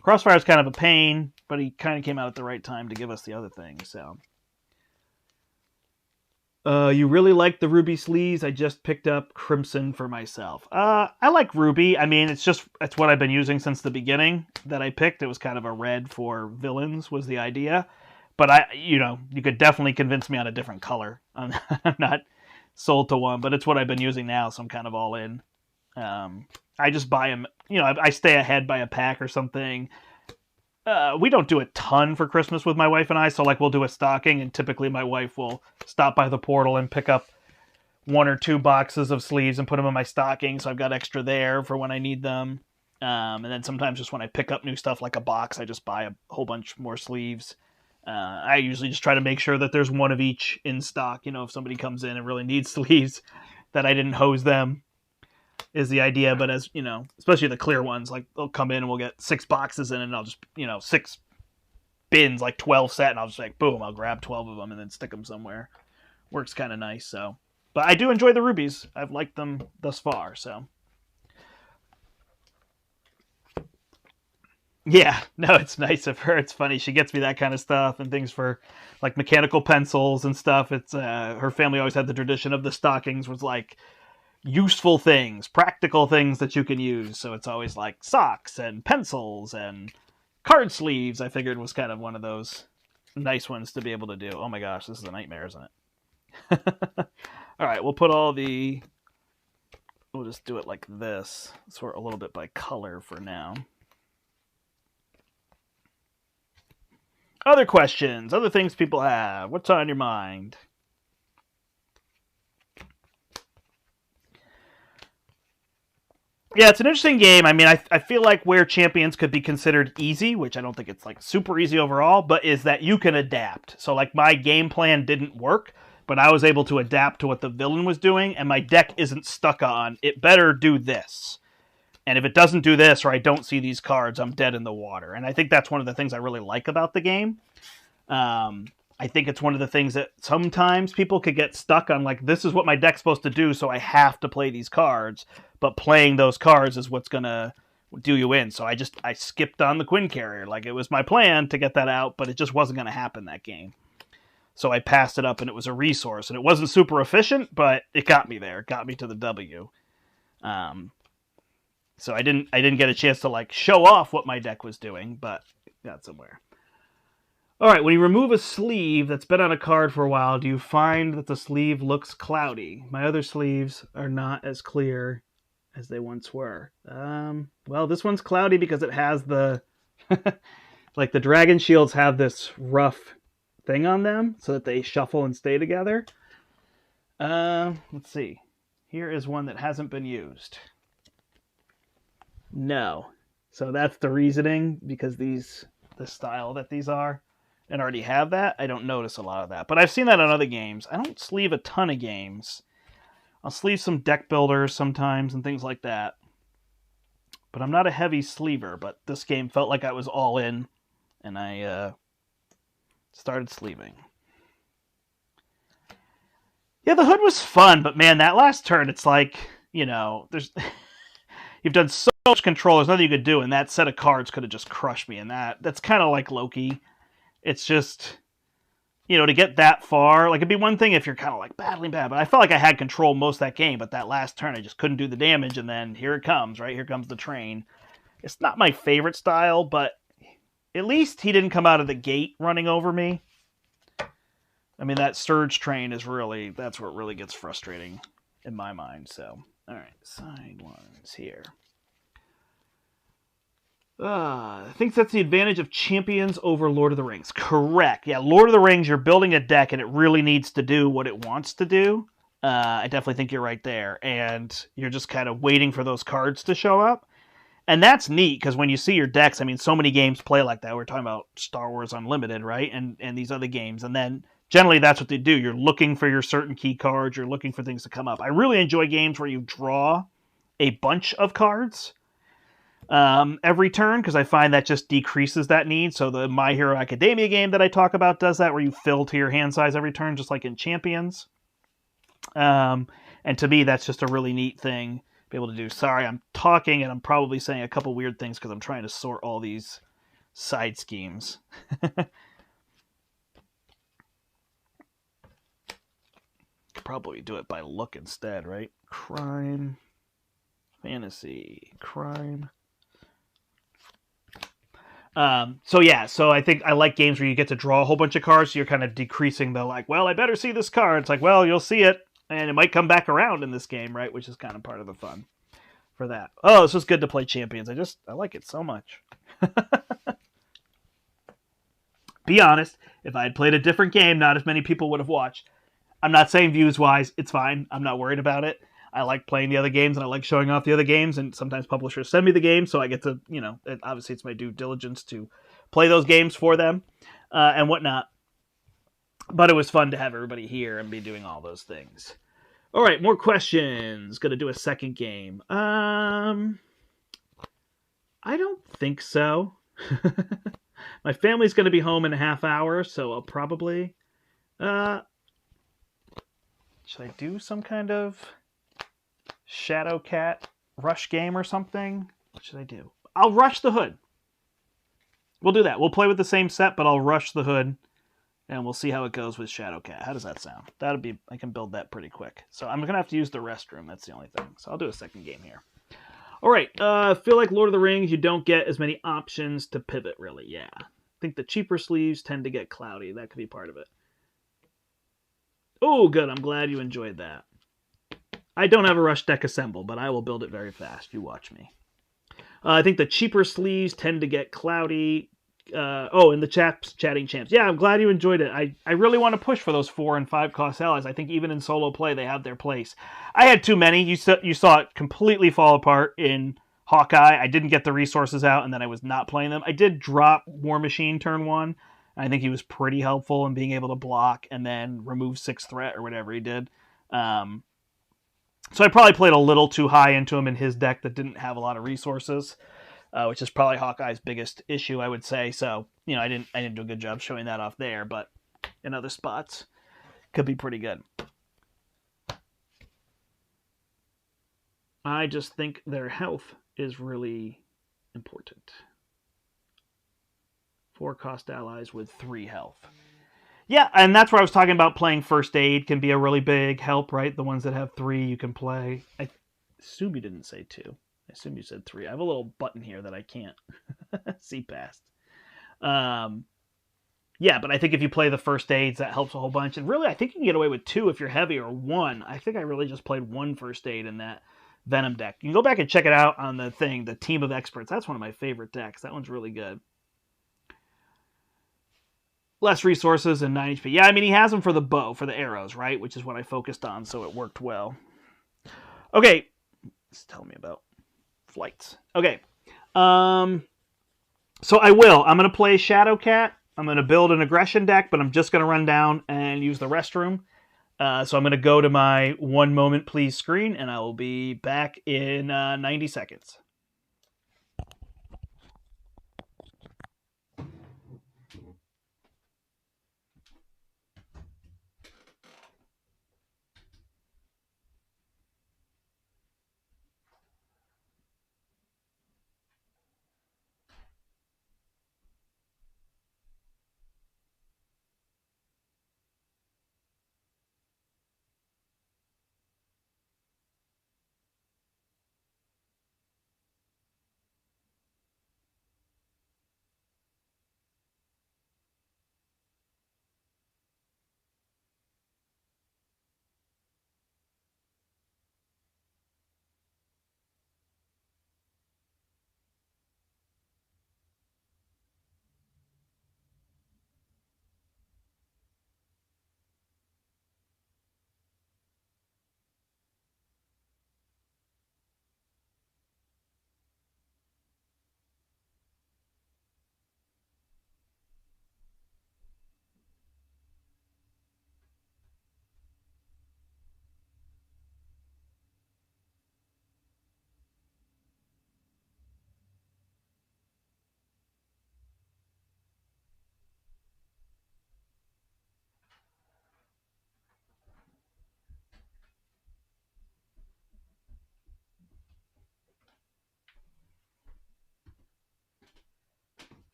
A: Crossfire's kind of a pain, but he kind of came out at the right time to give us the other thing. So, you really like the Ruby sleeves? I just picked up Crimson for myself. I like Ruby. I mean, it's what I've been using since the beginning that I picked. It was kind of a red for villains was the idea, but you could definitely convince me on a different color. I'm not sold to one, but it's what I've been using now, so I'm kind of all in. I just buy them, I stay ahead by a pack or something. We don't do a ton for Christmas with my wife and I, so we'll do a stocking, and typically my wife will stop by the portal and pick up 1 or 2 boxes of sleeves and put them in my stocking, so I've got extra there for when I need them. And then sometimes just when I pick up new stuff like a box, I just buy a whole bunch more sleeves. I usually just try to make sure that there's one of each in stock, if somebody comes in and really needs sleeves, that I didn't hose them. Is the idea, but as especially the clear ones, they'll come in and we'll get 6 boxes in, and I'll just 6 bins, 12 set, and I'll just boom, I'll grab 12 of them and then stick them somewhere. Works kind of nice. So, but I do enjoy the rubies. I've liked them thus far. So, yeah, no, it's nice of her. It's funny. She gets me that kind of stuff and things for mechanical pencils and stuff. It's her family always had the tradition of the stockings was useful things, practical things that you can use. So it's always socks and pencils and card sleeves. I figured was kind of one of those nice ones to be able to do. Oh my gosh, this is a nightmare, isn't it? All right, we'll just do it like this. Sort a little bit by color for now. Other questions, other things people have. What's on your mind? Yeah, it's an interesting game. I mean, I feel like where Champions could be considered easy, which I don't think it's super easy overall, but is that you can adapt. So my game plan didn't work, but I was able to adapt to what the villain was doing, and my deck isn't stuck on, it better do this. And if it doesn't do this, or I don't see these cards, I'm dead in the water. And I think that's one of the things I really like about the game. I think it's one of the things that sometimes people could get stuck on, this is what my deck's supposed to do, so I have to play these cards. But playing those cards is what's going to do you in. So I skipped on the Quinn Carrier. It was my plan to get that out, but it just wasn't going to happen that game. So I passed it up, and it was a resource. And it wasn't super efficient, but it got me there. It got me to the W. So I didn't get a chance to show off what my deck was doing, but got somewhere. All right, when you remove a sleeve that's been on a card for a while, do you find that the sleeve looks cloudy? My other sleeves are not as clear as they once were. Well, this one's cloudy because it has the... the dragon shields have this rough thing on them so that they shuffle and stay together. Let's see. Here is one that hasn't been used. No. So that's the reasoning, because the style that these are, and already have that, I don't notice a lot of that. But I've seen that on other games. I don't sleeve a ton of games. I'll sleeve some deck builders sometimes and things like that. But I'm not a heavy sleever, but this game felt like I was all in, and I started sleeving. Yeah, the Hood was fun, but man, that last turn, it's there's... You've done so much control, there's nothing you could do, and that set of cards could have just crushed me, and that's kind of like Loki. It's just, to get that far, like it'd be one thing if you're kind of like battling bad, but I felt like I had control most of that game, but that last turn I just couldn't do the damage, and then here it comes, right? Here comes the train. It's not my favorite style, but at least he didn't come out of the gate running over me. I mean, that surge train is really, that's what really gets frustrating in my mind. So, all right, side ones here. I think that's the advantage of Champions over Lord of the Rings. Correct. Yeah, Lord of the Rings, you're building a deck and it really needs to do what it wants to do. I definitely think you're right there. And you're just kind of waiting for those cards to show up. And that's neat because when you see your decks, I mean, so many games play like that. We're talking about Star Wars Unlimited, right? And these other games. And then generally that's what they do. You're looking for your certain key cards. You're looking for things to come up. I really enjoy games where you draw a bunch of cards every turn because I find that just decreases that need. So the My Hero Academia game that I talk about does that, where you fill to your hand size every turn, just like in Champions. And to me, that's just a really neat thing to be able to do. Sorry, I'm talking and I'm probably saying a couple weird things because I'm trying to sort all these side schemes. Could probably do it by look instead, right? Crime, fantasy, crime. So I think I like games where you get to draw a whole bunch of cards, so you're kind of decreasing the like, well, I better see this card. It's like, well, you'll see it, and it might come back around in this game, right? Which is kind of part of the fun for that. Oh, this was good to play Champions. I like it so much. Be honest, if I had played a different game, not as many people would have watched. I'm not saying views-wise, it's fine. I'm not worried about it. I like playing the other games and I like showing off the other games, and sometimes publishers send me the game, so I get to, obviously it's my due diligence to play those games for them and whatnot. But it was fun to have everybody here and be doing all those things. All right, more questions. Gonna do a second game. I don't think so. My family's gonna be home in a half hour, so I'll probably. Should I do some kind of Shadowcat rush game or something? What should I do? I'll rush the hood. We'll do that. We'll play with the same set, but I'll rush the hood, and we'll see how it goes with Shadowcat. How does that sound? I can build that pretty quick. So I'm going to have to use the restroom. That's the only thing. So I'll do a second game here. All right. I feel like Lord of the Rings, you don't get as many options to pivot, really. Yeah. I think the cheaper sleeves tend to get cloudy. That could be part of it. Oh, good. I'm glad you enjoyed that. I don't have a rush deck assemble, but I will build it very fast. You watch me. I think the cheaper sleeves tend to get cloudy. And the chatting champs. Yeah, I'm glad you enjoyed it. I really want to push for those 4 and 5 cost allies. I think even in solo play, they have their place. I had too many. You saw it completely fall apart in Hawkeye. I didn't get the resources out, and then I was not playing them. I did drop War Machine turn 1. I think he was pretty helpful in being able to block and then remove 6 threat or whatever he did. So I probably played a little too high into him in his deck that didn't have a lot of resources, which is probably Hawkeye's biggest issue, I would say. So, I didn't do a good job showing that off there, but in other spots, could be pretty good. I just think their health is really important. 4 cost allies with 3 health. Yeah, and that's where I was talking about playing first aid can be a really big help, right? The ones that have 3 you can play. I assume you didn't say 2. I assume you said 3. I have a little button here that I can't see past. Yeah, but I think if you play the first aids, that helps a whole bunch. And really, I think you can get away with 2 if you're heavy, or 1. I think I really just played 1 first aid in that Venom deck. You can go back and check it out on the Team of Experts. That's one of my favorite decks. That one's really good. Less resources and 9 HP. Yeah, I mean, he has them for the bow, for the arrows, right? Which is what I focused on, so it worked well. Okay. Let's tell me about flights. Okay. So I'm going to play Shadowcat. I'm going to build an aggression deck, but I'm just going to run down and use the restroom. So I'm going to go to my 1 moment please screen, and I will be back in 90 seconds.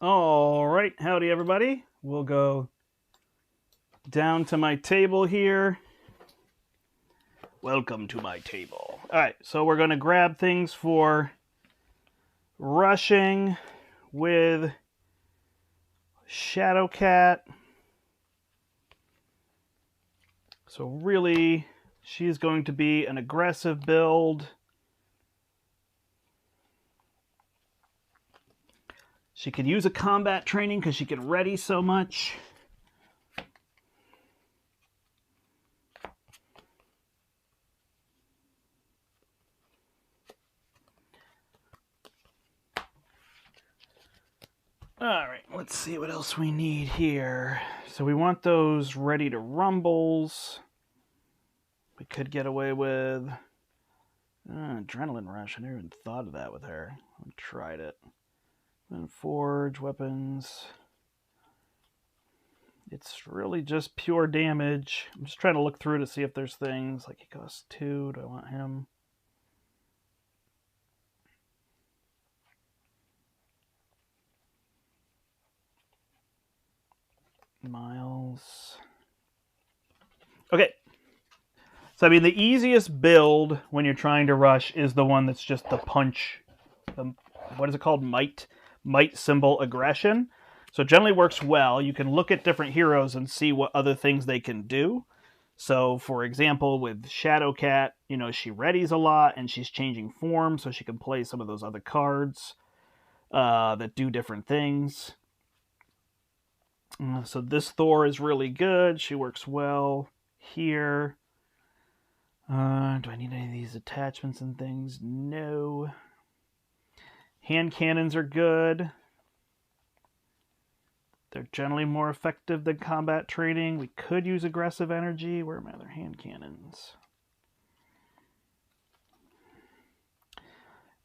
A: All right, howdy everybody. We'll go down to my table here. Welcome to my table. All right, so we're going to grab things for rushing with Shadowcat. So really, she's going to be an aggressive build. She could use a combat training because she can ready so much. All right, let's see what else we need here. So we want those ready to rumbles. We could get away with adrenaline rush. I never even thought of that with her. I tried it. And forge weapons. It's really just pure damage. I'm just trying to look through to see if there's things like he costs 2. Do I want him? Miles. Okay. So I mean the easiest build when you're trying to rush is the one that's just the punch. What is it called? Might symbol aggression. So it generally works well. You can look at different heroes and see what other things they can do. So for example, with Shadowcat, you know, she readies a lot and she's changing form so she can play some of those other cards that do different things. So this Thor is really good. She works well here. Do I need any of these attachments and things? No. Hand cannons are good. They're generally more effective than combat training. We could use aggressive energy. Where are my other hand cannons?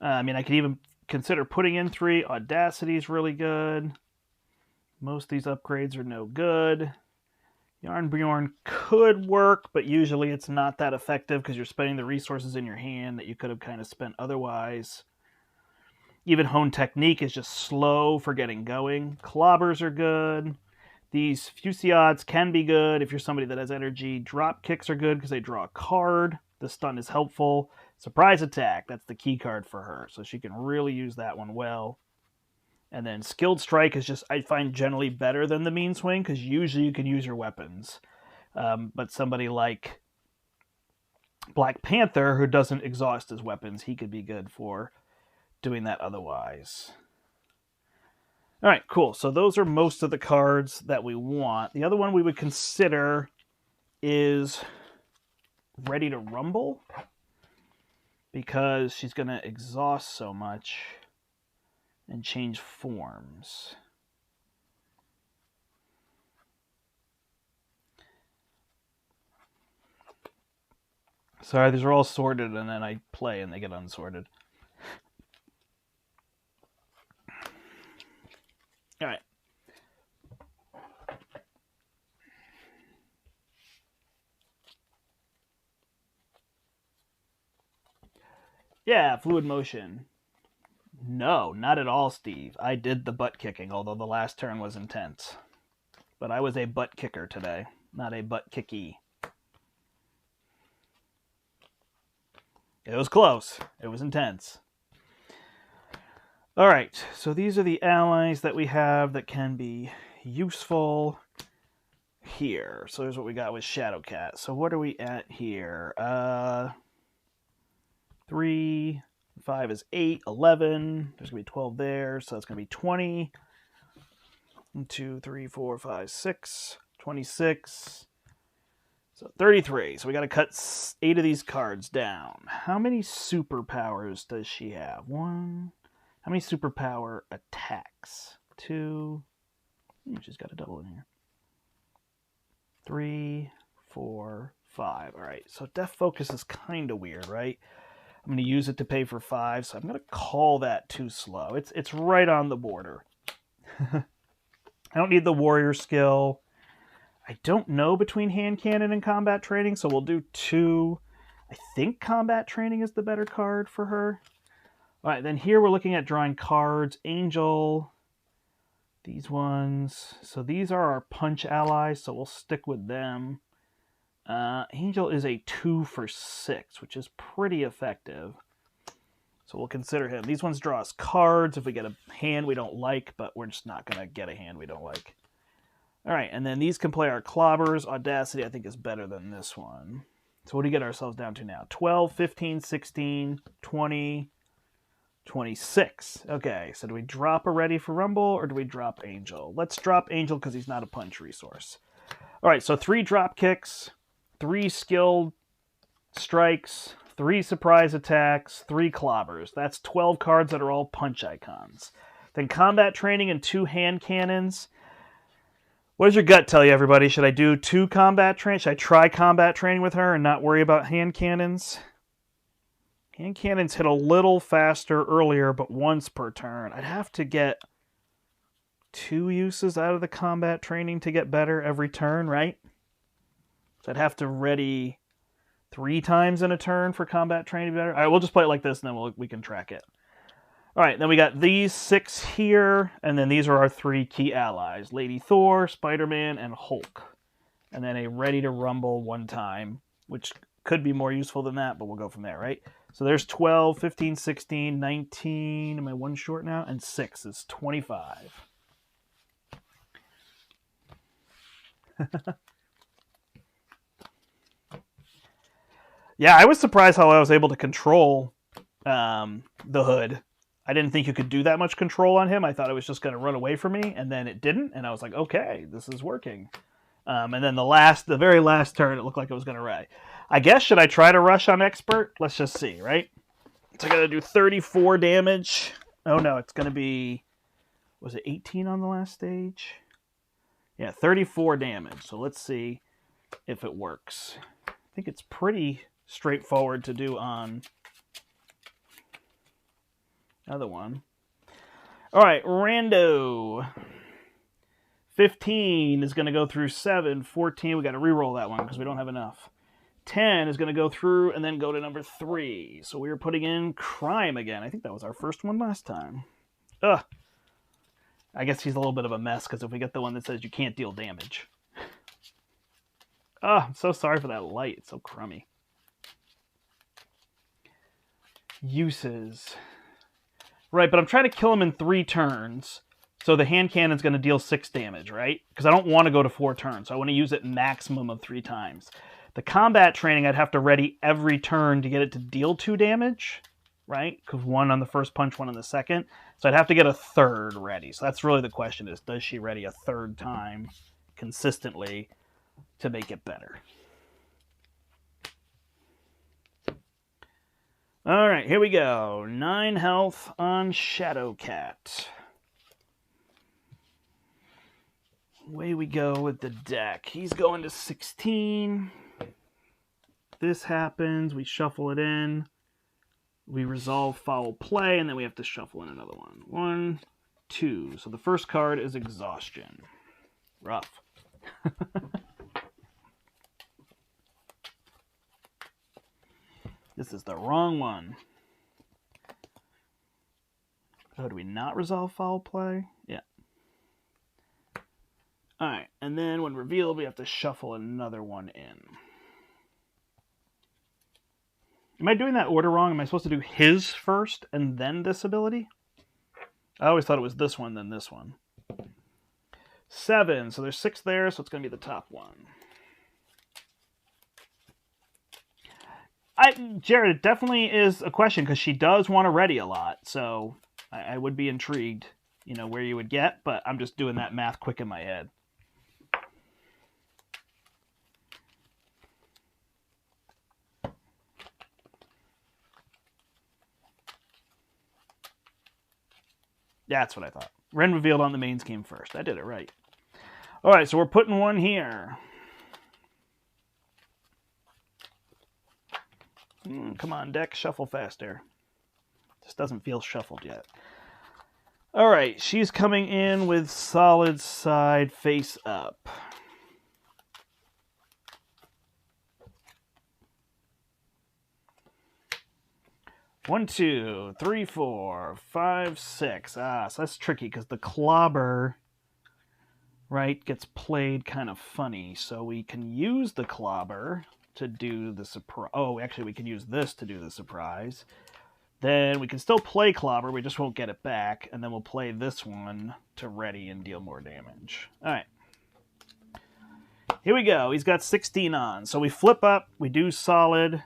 A: I mean, I could even consider putting in 3. Audacity is really good. Most of these upgrades are no good. Yarnbjorn could work, but usually it's not that effective because you're spending the resources in your hand that you could have kind of spent otherwise. Even Hone Technique is just slow for getting going. Clobbers are good. These Fusiods can be good if you're somebody that has energy. Drop kicks are good because they draw a card. The stun is helpful. Surprise attack, that's the key card for her. So she can really use that one well. And then Skilled Strike is just, I find, generally better than the Mean Swing because usually you can use your weapons. But somebody like Black Panther, who doesn't exhaust his weapons, he could be good for doing that otherwise. All right, cool. So those are most of the cards that we want. The other one we would consider is Ready to Rumble because she's going to exhaust so much and change forms. Sorry, these are all sorted and then I play and they get unsorted. All right. Yeah, fluid motion. No, not at all, Steve. I did the butt kicking, although the last turn was intense. But I was a butt kicker today, not a butt kicky. It was close. It was intense. All right, so these are the allies that we have that can be useful here. So here's what we got with Shadowcat. So what are we at here? 3, 5 is 8, 11. There's going to be 12 there, so that's going to be 20. 1, 2, 3, 4, 5, 6, 26. So 33. So we got to cut 8 of these cards down. How many superpowers does she have? 1. How many superpower attacks? 2. She's got a double in here. 3, 4, 5. All right. So Death Focus is kind of weird, right? I'm going to use it to pay for 5, so I'm going to call that too slow. It's right on the border. I don't need the warrior skill. I don't know between hand cannon and combat training, so we'll do 2. I think combat training is the better card for her. All right, then here we're looking at drawing cards. Angel, These ones, so these are our punch allies, so we'll stick with them. Angel is a 2 for 6, which is pretty effective. So we'll consider him. These ones draw us cards if we get a hand we don't like, but we're just not going to get a hand we don't like. All right, and then these can play our clobbers. Audacity, I think, is better than this one. So what do we get ourselves down to now? 12, 15, 16, 20, 26. Okay, so do we drop a Ready for Rumble or do we drop Angel? Let's drop Angel because he's not a punch resource. All right, so 3 drop kicks, 3 skilled strikes, 3 surprise attacks, 3 clobbers. That's 12 cards that are all punch icons. Then combat training and 2 hand cannons. What does your gut tell you, everybody? Should I do 2 combat training? Should I try combat training with her and not worry about hand cannons? Hand cannons hit a little faster earlier, but once per turn. I'd have to get 2 uses out of the combat training to get better every turn, right? So I'd have to ready 3 times in a turn for combat training to be better. All right, we'll just play it like this, and then we can track it. All right, then we got these 6 here, and then these are our 3 key allies. Lady Thor, Spider-Man, and Hulk. And then a Ready to Rumble 1 time, which could be more useful than that, but we'll go from there, right? So there's 12, 15, 16, 19. Am I 1 short now? And 6 is 25. Yeah, I was surprised how I was able to control the Hood. I didn't think you could do that much control on him. I thought it was just going to run away from me, and then it didn't, and I was like, okay, this is working. And then the very last turn, it looked like it was going to run. I guess, should I try to rush on Expert? Let's just see, right? So I got to do 34 damage. Oh, no, it's going to be, was it 18 on the last stage? Yeah, 34 damage. So let's see if it works. I think it's pretty straightforward to do on another one. All right, Rando. 15 is going to go through 7. 14, we got to re-roll that one because we don't have enough. 10 is going to go through and then go to number 3. So we are putting in Crime again. I think that was our first one last time. Ugh. I guess he's a little bit of a mess because if we get the one that says you can't deal damage. Oh, I'm so sorry for that light. It's so crummy. Uses. Right, but I'm trying to kill him in 3 turns. So the hand cannon's going to deal 6 damage, right? Because I don't want to go to 4 turns. So I want to use it maximum of 3 times. The combat training, I'd have to ready every turn to get it to deal 2 damage, right? Because 1 on the first punch, 1 on the second. So I'd have to get a 3rd ready. So that's really the question is, does she ready a 3rd time consistently to make it better? All right, here we go. 9 health on Shadowcat. Away we go with the deck. He's going to 16. This happens. We shuffle it in. We resolve foul play, and then we have to shuffle in another one. 1, 2. So the first card is Exhaustion. Rough. This is the wrong one. Oh, do we not resolve foul play? Yeah. Alright, and then when revealed, we have to shuffle another one in. Am I doing that order wrong? Am I supposed to do his first and then this ability? I always thought it was this one, then this one. 7, so there's 6 there, so it's going to be the top one. Jared, it definitely is a question because she does want to ready a lot, so I would be intrigued, you know, where you would get, but I'm just doing that math quick in my head. That's what I thought. Ren revealed on the main scheme first. I did it right. All right, so we're putting one here. Come on, deck. Shuffle faster. This doesn't feel shuffled yet. All right, she's coming in with solid side face up. One, 2, 3, 4, 5, 6. So that's tricky because the clobber right, gets played kind of funny. So we can use the clobber to do the surprise. Oh, actually, we can use this to do the surprise. Then we can still play clobber, we just won't get it back, and then we'll play this one to ready and deal more damage. All right. Here we go. He's got 16 on. So we flip up, we do solid,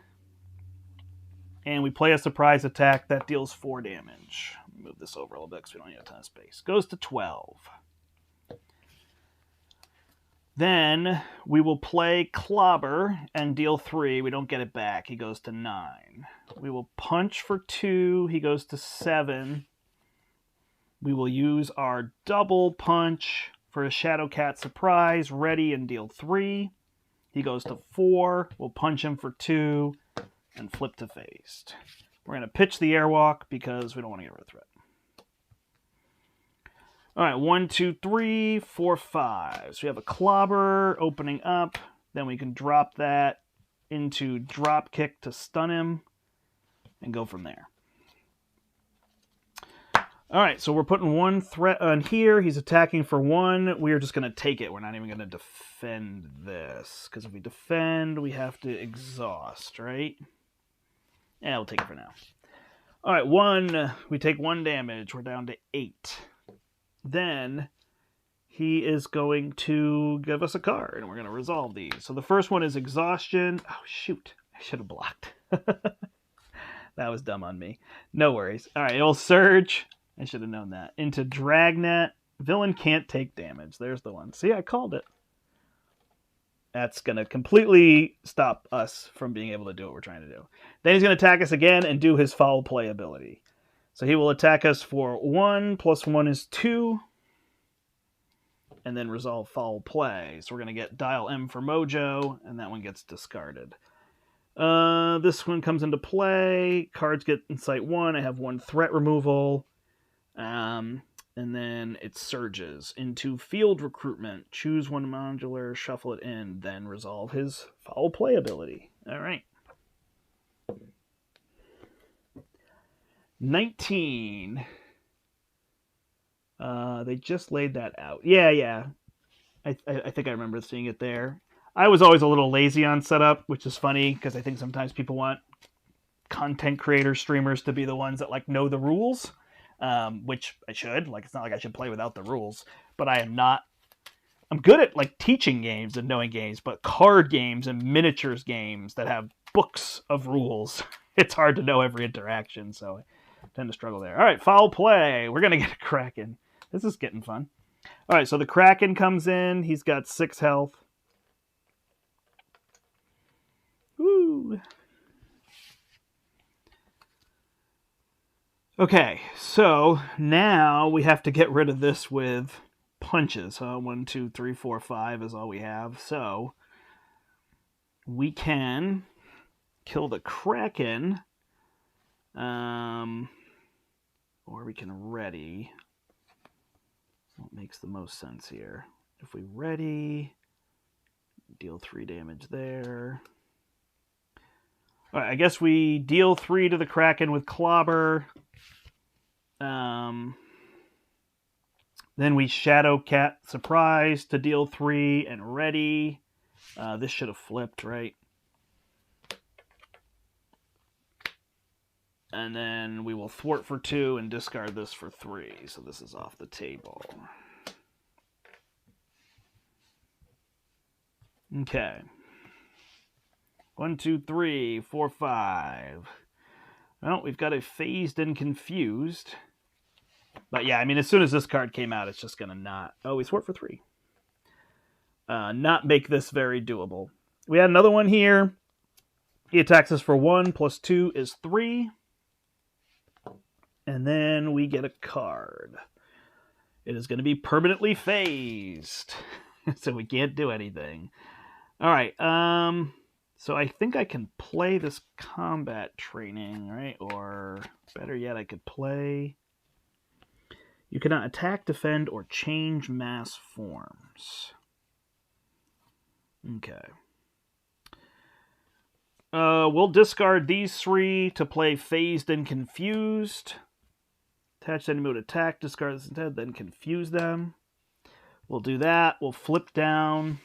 A: and we play a surprise attack that deals 4 damage. Move this over a little bit because we don't need a ton of space. Goes to 12. Then we will play clobber and deal 3. We don't get it back. He goes to 9. We will punch for 2. He goes to 7. We will use our double punch for a Shadow Cat surprise. Ready and deal 3. He goes to 4. We'll punch him for 2 and flip to phased. We're going to pitch the airwalk because we don't want to get rid of threat. All right, 1, 2, 3, 4, 5. So we have a clobber opening up. Then we can drop that into drop kick to stun him and go from there. All right, so we're putting 1 threat on here. He's attacking for 1. We are just going to take it. We're not even going to defend this. Because if we defend, we have to exhaust, right? Yeah, we'll take it for now. All right, 1. We take 1 damage. We're down to 8. Then he is going to give us a card, and we're going to resolve these. So the first one is exhaustion. Oh, shoot. I should have blocked. That was dumb on me. No worries. All right, it'll surge. I should have known that. Into Dragnet. Villain can't take damage. There's the one. See, I called it. That's going to completely stop us from being able to do what we're trying to do. Then he's going to attack us again and do his foul play ability. So he will attack us for 1, plus 1 is 2, and then resolve foul play. So we're going to get Dial M for Mojo, and that one gets discarded. This one comes into play. Cards get Insight 1. I have 1 threat removal. And then it surges into Field Recruitment. Choose 1 modular, shuffle it in, then resolve his foul play ability. All right. 19. They just laid that out. Yeah. I think I remember seeing it there. I was always a little lazy on setup, which is funny because I think sometimes people want content creators, streamers to be the ones that like know the rules, which I should. Like, it's not like I should play without the rules, but I am not. I'm good at like teaching games and knowing games, but card games and miniatures games that have books of rules, it's hard to know every interaction. So I tend to struggle there. All right, foul play. We're going to get a Kraken. This is getting fun. All right, so the Kraken comes in. He's got 6 health. Woo. Okay, so now we have to get rid of this with punches. 1, 2, 3, 4, 5 is all we have. So we can kill the Kraken. Or we can ready. What makes the most sense here? If we ready, deal 3 damage there. All right, I guess we deal 3 to the Kraken with Clobber. Then we Shadow Cat Surprise to deal 3 and ready. This should have flipped, right? And then we will thwart for 2 and discard this for 3. So this is off the table. Okay. 1, 2, 3, 4, 5. Well, we've got a Phased and Confused. But yeah, I mean, as soon as this card came out, it's just going to not... Oh, we thwart for 3. Not make this very doable. We had another one here. He attacks us for 1, plus 2 is 3. And then we get a card. It is going to be permanently phased. So we can't do anything. All right. So I think I can play this combat training, right? Or better yet, I could play... You cannot attack, defend, or change mass forms. Okay. We'll discard these 3 to play Phased and Confused. Attach enemy mode attack, discard this instead, then confuse them. We'll do that. We'll flip down.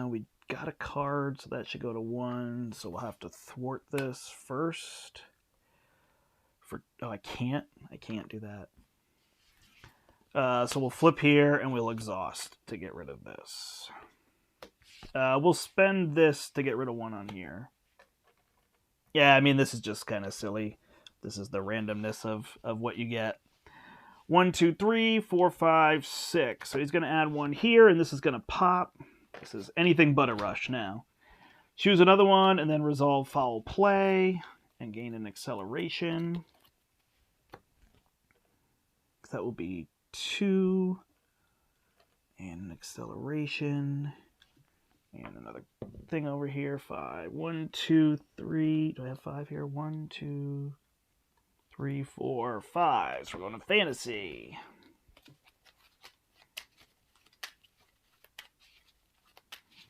A: We got a card, so that should go to 1. So we'll have to thwart this first. I can't do that. So we'll flip here and we'll exhaust to get rid of this. We'll spend this to get rid of 1 on here. Yeah, I mean, this is just kind of silly. This is the randomness of what you get. 1, 2, 3, 4, 5, 6. So he's going to add 1 here, and this is going to pop. This is anything but a rush now. Choose another one, and then resolve foul play, and gain an acceleration. That will be 2, and an acceleration, and another thing over here, 5. 1, 2, 3. Do I have 5 here? 1, 2, 3, 4, 5. So we're going to fantasy.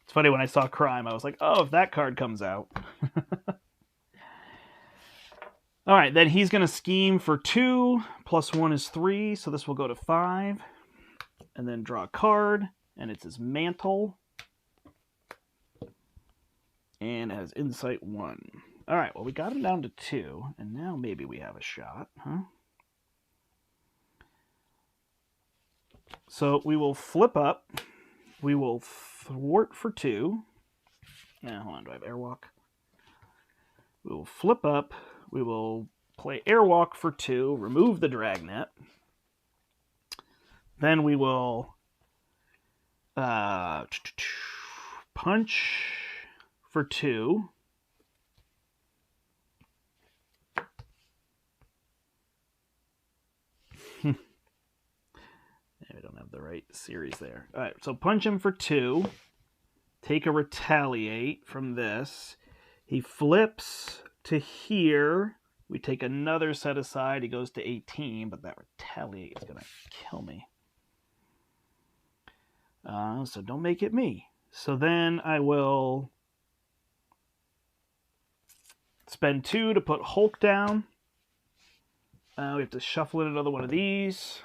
A: It's funny, when I saw crime, I was like, oh, if that card comes out. All right, then he's going to scheme for 2. Plus 1 is 3, so this will go to 5. And then draw a card, and it's his mantle. And it has insight 1. All right, well, we got him down to 2, and now maybe we have a shot, huh? So we will flip up. We will thwart for 2. Now, hold on, do I have airwalk? We will flip up. We will play airwalk for 2, remove the dragnet. Then we will punch for 2. I don't have the right series there. All right, so punch him for 2. Take a retaliate from this. He flips to here. We take another set aside. He goes to 18, but that retaliate is going to kill me. So don't make it me. So then I will spend 2 to put Hulk down. We have to shuffle in another one of these.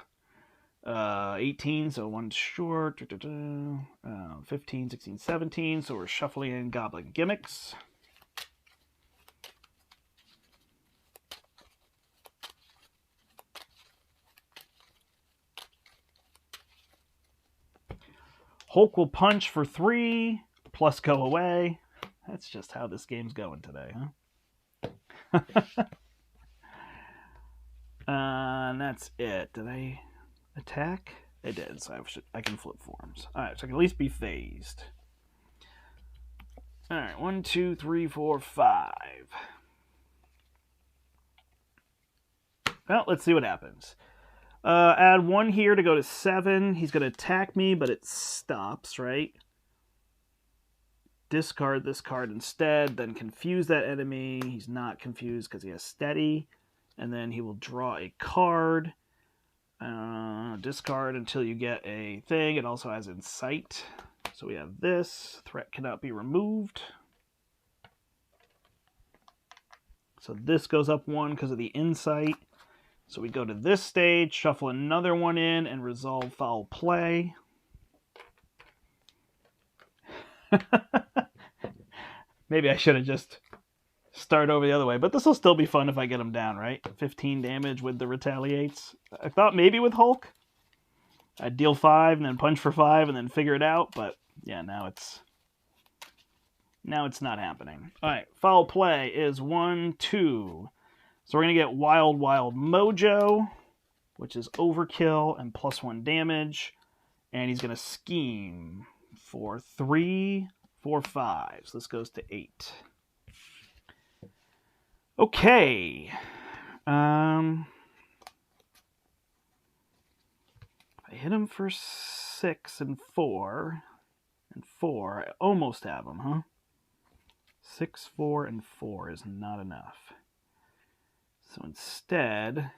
A: 18, so 1 short. 15, 16, 17. So we're shuffling in Goblin Gimmicks. Hulk will punch for 3, plus go away. That's just how this game's going today, huh? And that's it. Did I attack? I did, so I can flip forms. Alright, so I can at least be phased. Alright, 1, 2, 3, 4, 5. Well, let's see what happens. Add 1 here to go to 7. He's going to attack me, but it stops, right? Discard this card instead, then confuse that enemy. He's not confused because he has steady. And then he will draw a card. Discard until you get a thing. It also has insight. So we have this. Threat cannot be removed. So this goes up 1 because of the insight. So we go to this stage, shuffle another one in, and resolve foul play. Maybe I should have just started over the other way, but this will still be fun if I get him down, right? 15 damage with the retaliates. I thought maybe with Hulk I'd deal 5 and then punch for 5 and then figure it out, but yeah, now it's not happening. All right, foul play is 1, 2. So we're going to get Wild Wild Mojo, which is overkill and plus 1 damage. And he's going to scheme for 3, 4, 5. So this goes to 8. Okay. I hit him for 6 and 4. And 4. I almost have him, huh? 6, 4, and 4 is not enough. So instead,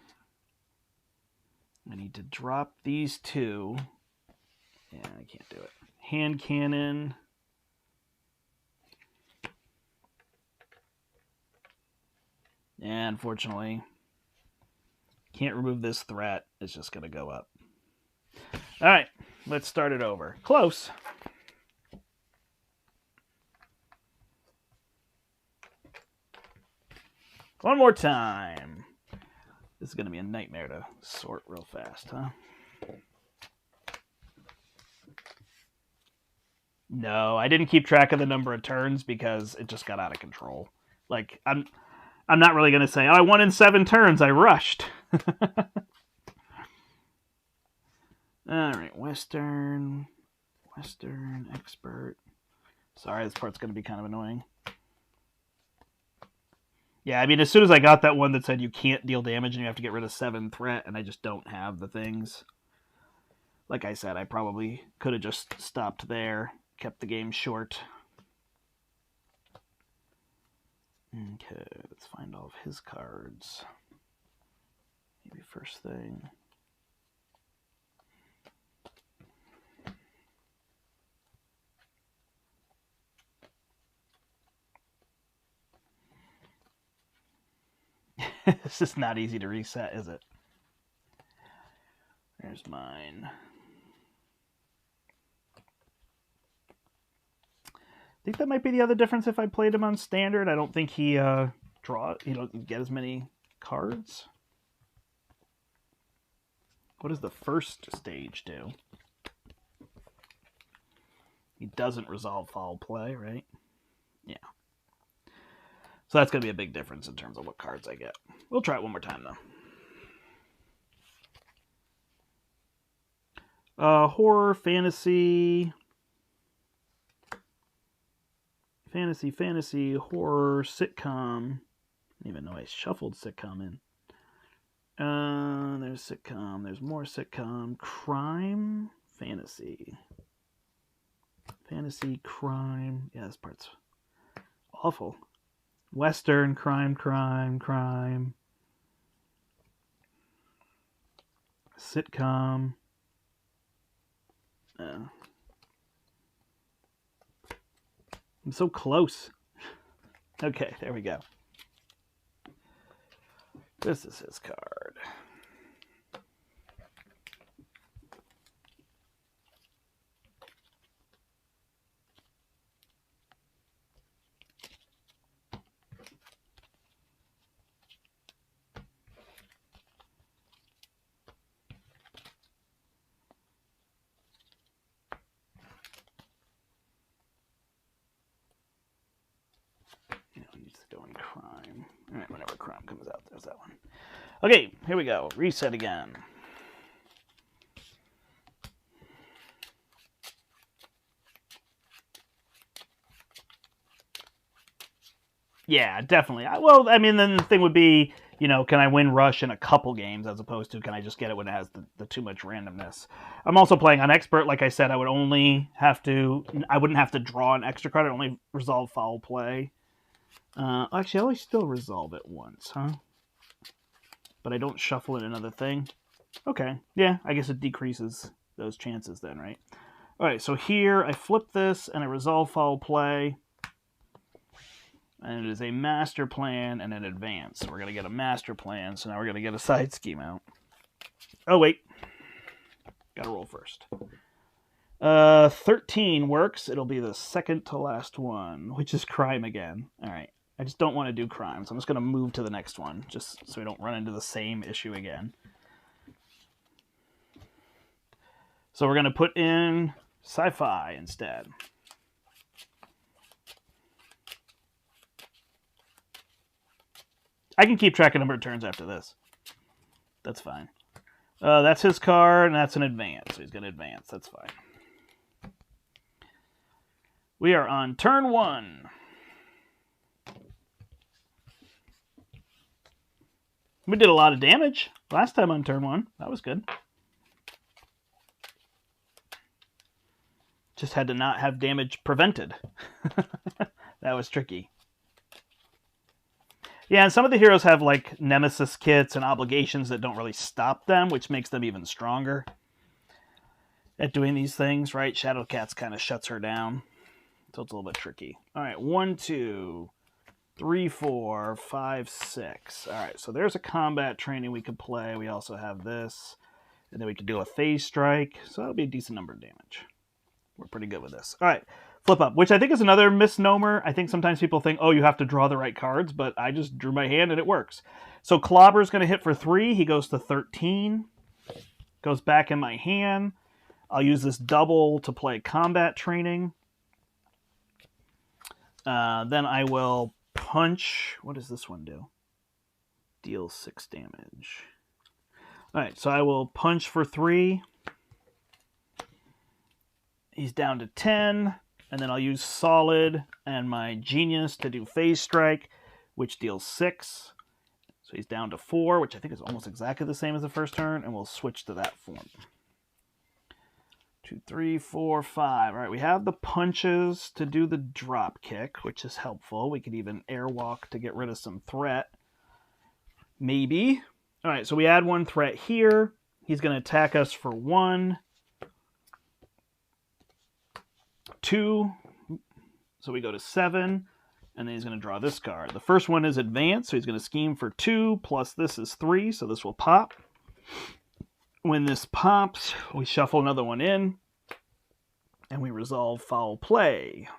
A: I need to drop these 2. Yeah, I can't do it. Hand cannon. And unfortunately, can't remove this threat. It's just going to go up. All right, Let's start it over. Close. One more time. This is going to be a nightmare to sort real fast, huh? No, I didn't keep track of the number of turns because it just got out of control. Like, I'm not really going to say, oh, I won in 7 turns. I rushed. All right, Western, Expert. Sorry, this part's going to be kind of annoying. Yeah, I mean, as soon as I got that one that said you can't deal damage and you have to get rid of 7 threat, and I just don't have the things. Like I said, I probably could have just stopped there, kept the game short. Okay, let's find all of his cards. Maybe first thing. This is not easy to reset, is it? There's mine. I think that might be the other difference if I played him on standard. I don't think he get as many cards. What does the first stage do? He doesn't resolve foul play, right? Yeah. So that's going to be a big difference in terms of what cards I get. We'll try it one more time, though. Horror, fantasy, horror, sitcom. I didn't even know I shuffled sitcom in. There's sitcom. There's more sitcom. Crime, fantasy, crime. Yeah, this part's awful. Western, crime. Sitcom. I'm so close. Okay, there we go. This is his card. Doing crime. All right, whenever crime comes out, there's that one. Okay, here we go. Reset again. Yeah, definitely. Well, I mean, then the thing would be, can I win Rush in a couple games as opposed to can I just get it when it has the too much randomness? I'm also playing on Expert. Like I said, I wouldn't have to draw an extra card. I'd only resolve foul play. Actually, I always still resolve it once, huh? But I don't shuffle in another thing. Okay, yeah, I guess it decreases those chances then, right? All right, so here I flip this and I resolve foul play. And it is a master plan and an advance. So we're going to get a master plan, so now we're going to get a side scheme out. Oh, wait. Got to roll first. 13 works. It'll be the second to last one, which is crime again. All right. I just don't want to do crime, so I'm just going to move to the next one, just so we don't run into the same issue again. So we're going to put in sci-fi instead. I can keep track of number of turns after this. That's fine. That's his card, and that's an advance. So he's going to advance. That's fine. We are on turn 1. We did a lot of damage last time on turn 1. That was good. Just had to not have damage prevented. That was tricky. Yeah, and some of the heroes have like nemesis kits and obligations that don't really stop them, which makes them even stronger at doing these things, right? Shadowcats kind of shuts her down. So it's a little bit tricky. All right, 1, 2, 3, 4, 5, 6. All right, so there's a combat training we could play. We also have this. And then we can do a phase strike. So that'll be a decent number of damage. We're pretty good with this. All right. Flip up, which I think is another misnomer. I think sometimes people think, oh, you have to draw the right cards, but I just drew my hand and it works. So Clobber's going to hit for 3. He goes to 13. Goes back in my hand. I'll use this double to play combat training. Then I will punch. What does this one do? Deals 6 damage. All right, so I will punch for 3. He's down to 10. And then I'll use Solid and my Genius to do Phase Strike, which deals 6. So he's down to 4, which I think is almost exactly the same as the first turn, and we'll switch to that form. 2, 3, 4, 5. All right, we have the punches to do the drop kick, which is helpful. We could even airwalk to get rid of some threat. Maybe. All right, so we add 1 threat here. He's going to attack us for 1. 2, so we go to 7, and then he's going to draw this card. The first one is advanced, so he's going to scheme for 2, plus this is 3, so this will pop. When this pops, we shuffle another one in, and we resolve foul play.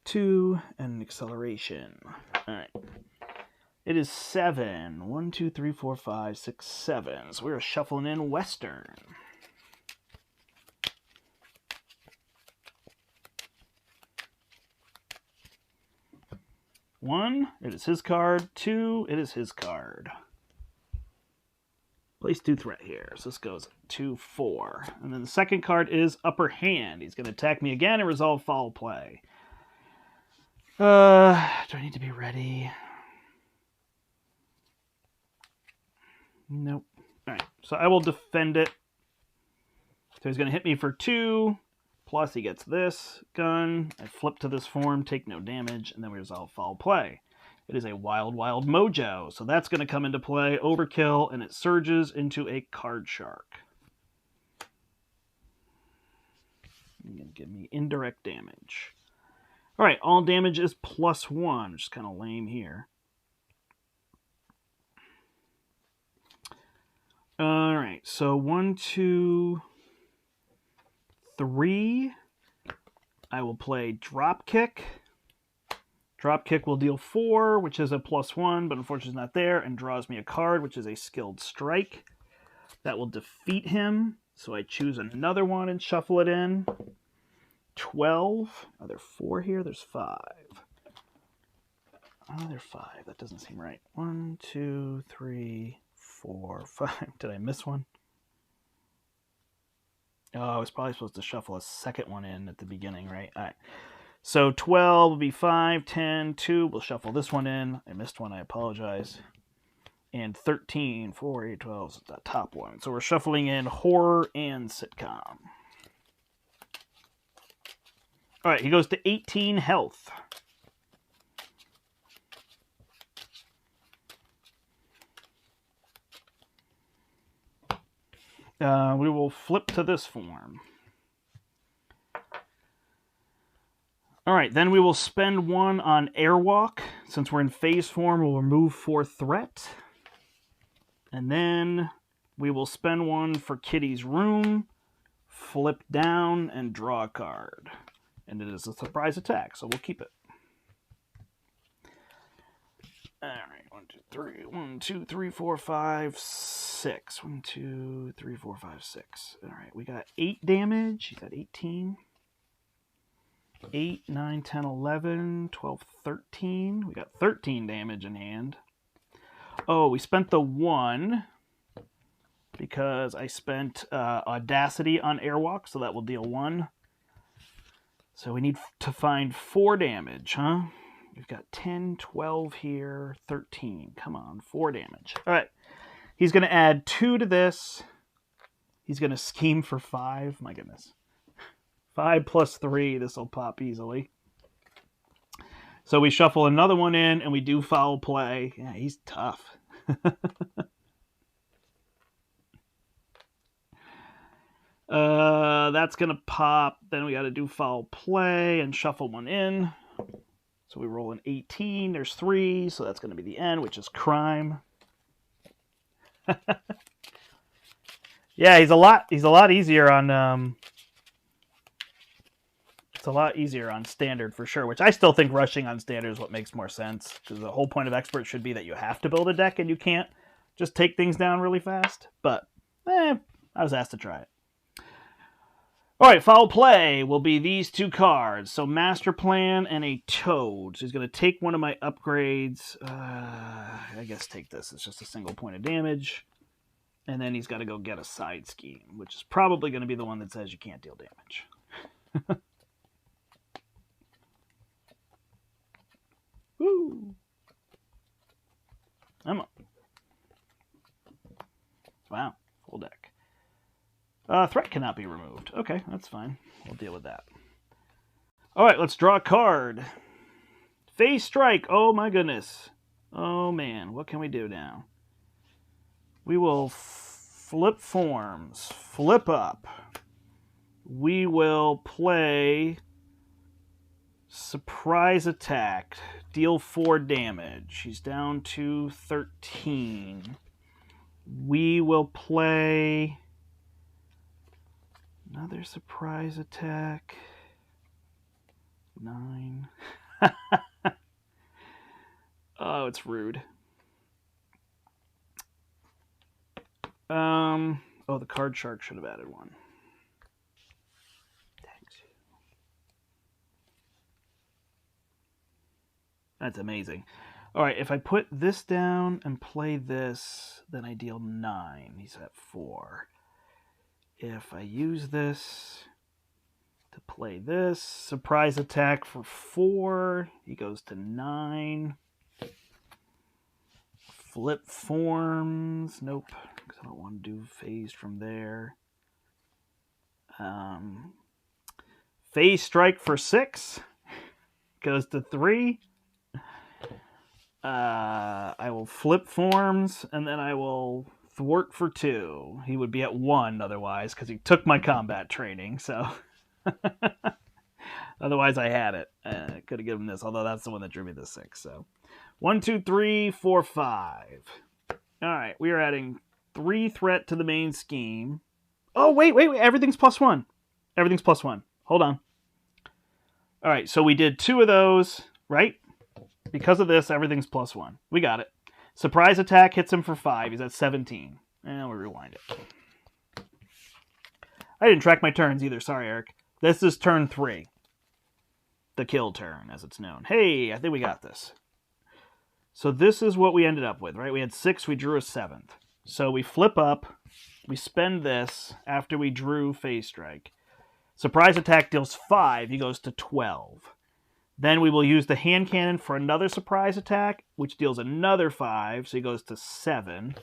A: 2, and an acceleration. All right. It is 7. 1, 2, 3, 4, 5, 6, 7. So we're shuffling in Western. 1, it is his card. 2, it is his card. Place 2 threat here. So this goes 2, 4. And then the second card is Upper Hand. He's going to attack me again and resolve foul play. Do I need to be ready? Nope. All right, so I will defend it. So he's going to hit me for 2. Plus, he gets this gun. I flip to this form, take no damage, and then we resolve foul play. It is a Wild Wild Mojo, so that's going to come into play. Overkill, and it surges into a Card Shark. You're going to give me indirect damage. All right, all damage is +1, which is kind of lame here. All right, so 1, 2, 3. I will play Drop Kick. Drop Kick will deal 4, which is a +1, but unfortunately it's not there, and draws me a card, which is a Skilled Strike. That will defeat him. So I choose another one and shuffle it in. 12. Are there 4 here? There's 5. Oh, there are 5. That doesn't seem right. 1, 2, 3, 4, 5. Did I miss one? Oh, I was probably supposed to shuffle a second one in at the beginning, right? All right. So 12 will be 5, 10, 2. We'll shuffle this one in. I missed one. I apologize. And 13, 4, 8, 12 is the top one. So we're shuffling in horror and sitcom. All right, he goes to 18 health. We will flip to this form. All right, then we will spend 1 on Airwalk. Since we're in phase form, we'll remove 4 threat. And then we will spend 1 for Kitty's Room, flip down, and draw a card. And it is a surprise attack, so we'll keep it. All right, 1, 2, 3. 1, 2, 3, 4, 5, 6. 1, 2, 3, 4, 5, 6. All right, we got 8 damage. He's at 18. 8, 9, 10, 11, 12, 13. We got 13 damage in hand. Oh, we spent the 1 because I spent Audacity on Airwalk, so that will deal 1. So we need to find 4 damage, huh? We've got 10, 12 here, 13. Come on, 4 damage. All right. He's going to add 2 to this. He's going to scheme for 5. My goodness. 5 plus 3. This will pop easily. So we shuffle another one in, and we do foul play. Yeah, he's tough. That's going to pop. Then we got to do foul play and shuffle one in. So we roll an 18. There's 3, so that's going to be the end, which is crime. Yeah, he's a lot easier on it's a lot easier on standard for sure, which I still think rushing on standard is what makes more sense, because the whole point of expert should be that you have to build a deck and you can't just take things down really fast. But I was asked to try it. All right, foul play will be these two cards. So Master Plan and a Toad. So he's going to take one of my upgrades. I guess take this. It's just a single point of damage. And then he's got to go get a side scheme, which is probably going to be the one that says you can't deal damage. Woo! I'm up. Wow, full deck. Threat cannot be removed. Okay, that's fine. We'll deal with that. All right, let's draw a card. Phase Strike. Oh, my goodness. Oh, man. What can we do now? We will flip forms. Flip up. We will play Surprise Attack. Deal 4 damage. He's down to 13. We will play another Surprise Attack. 9. Oh, it's rude. Oh, the card shark should have added one. That's amazing. All right, if I put this down and play this, then I deal 9. He's at 4. If I use this to play this, surprise attack for 4, he goes to 9. Flip forms. Nope, because I don't want to do phased from there. Phase strike for 6. Goes to 3. I will flip forms, and then I will thwart for 2. He would be at 1 otherwise, because he took my combat training, so... Otherwise, I had it. I could have given him this, although that's the one that drew me the 6. So, 1, 2, 3, 4, 5. All right, we are adding 3 threat to the main scheme. Oh, wait. Everything's +1. Everything's +1. Hold on. All right, so we did 2 of those, right? Because of this, everything's +1. We got it. Surprise attack hits him for 5. He's at 17. And we rewind it. I didn't track my turns either. Sorry, Eric. This is turn 3. The kill turn, as it's known. Hey, I think we got this. So this is what we ended up with, right? We had 6, we drew a 7th. So we flip up, we spend this after we drew phase strike. Surprise attack deals 5, he goes to 12. Then we will use the hand cannon for another surprise attack, which deals another 5, so he goes to 7.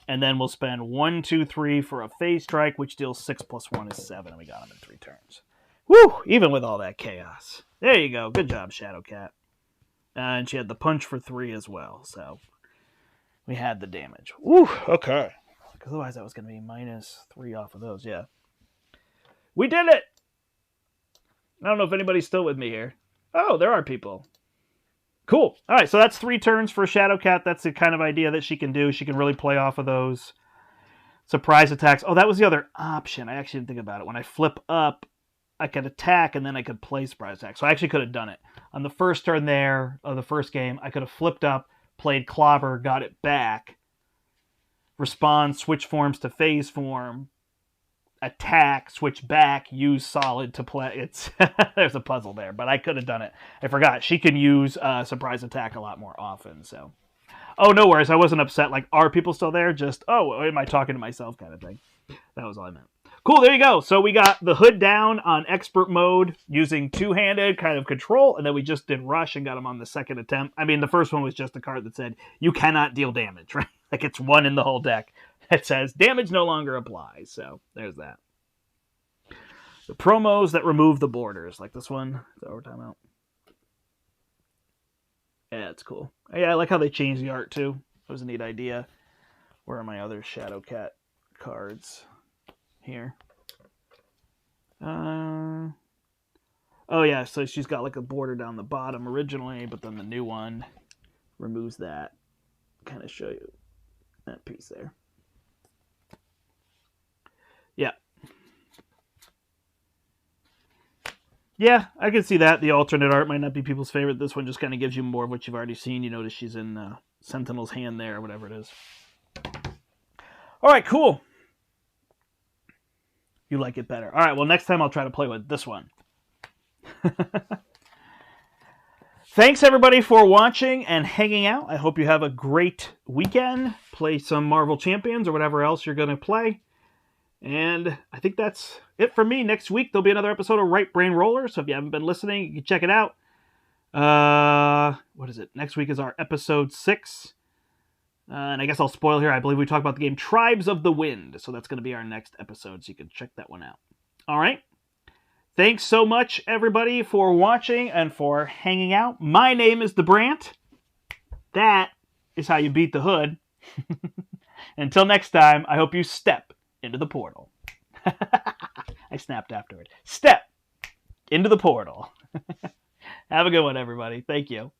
A: And then we'll spend 1, 2, 3 for a phase strike, which deals 6 + 1 is 7, and we got him in 3 turns. Woo! Even with all that chaos. There you go. Good job, Shadowcat. And she had the punch for 3 as well, so we had the damage. Woo! Okay. Because otherwise that was going to be -3 off of those, yeah. We did it! I don't know if anybody's still with me here. Oh, there are people. Cool. All right, so that's 3 turns for Shadowcat. That's the kind of idea that she can do. She can really play off of those surprise attacks. Oh, that was the other option. I actually didn't think about it. When I flip up, I could attack, and then I could play surprise attack. So I actually could have done it. On the first turn there, of the first game, I could have flipped up, played Clobber, got it back, respond, switch forms to phase form, attack, switch back, use solid to play. It's there's a puzzle there, but I could have done it. I forgot. She can use surprise attack a lot more often, so... Oh, no worries. I wasn't upset. Like, are people still there? Just, oh, am I talking to myself kind of thing. That was all I meant. Cool, there you go. So we got the hood down on expert mode using two-handed kind of control, and then we just did rush and got him on the second attempt. I mean, the first one was just a card that said, you cannot deal damage, right? Like, it's one in the whole deck that says, damage no longer applies. So there's that. The promos that remove the borders, like this one. Is that what we're talking about? Yeah, it's cool. Yeah, I like how they changed the art, too. That was a neat idea. Where are my other Shadowcat cards? Here. Oh yeah, so she's got like a border down the bottom originally, but then the new one removes that. Kind of show you that piece there. Yeah. Yeah, I can see that. The alternate art might not be people's favorite. This one just kind of gives you more of what you've already seen. You notice she's in Sentinel's hand there, or whatever it is. All right, cool. You like it better. All right, well, next time I'll try to play with this one. Thanks, everybody, for watching and hanging out. I hope you have a great weekend. Play some Marvel Champions or whatever else you're going to play. And I think that's it for me. Next week, there'll be another episode of Right Brain Roller. So if you haven't been listening, you can check it out. What is it? Next week is our episode 6. And I guess I'll spoil here. I believe we talked about the game Tribes of the Wind. So that's going to be our next episode. So you can check that one out. All right. Thanks so much, everybody, for watching and for hanging out. My name is the Brandt. That is how you beat the hood. Until next time, I hope you step into the portal. I snapped afterward. Step into the portal. Have a good one, everybody. Thank you.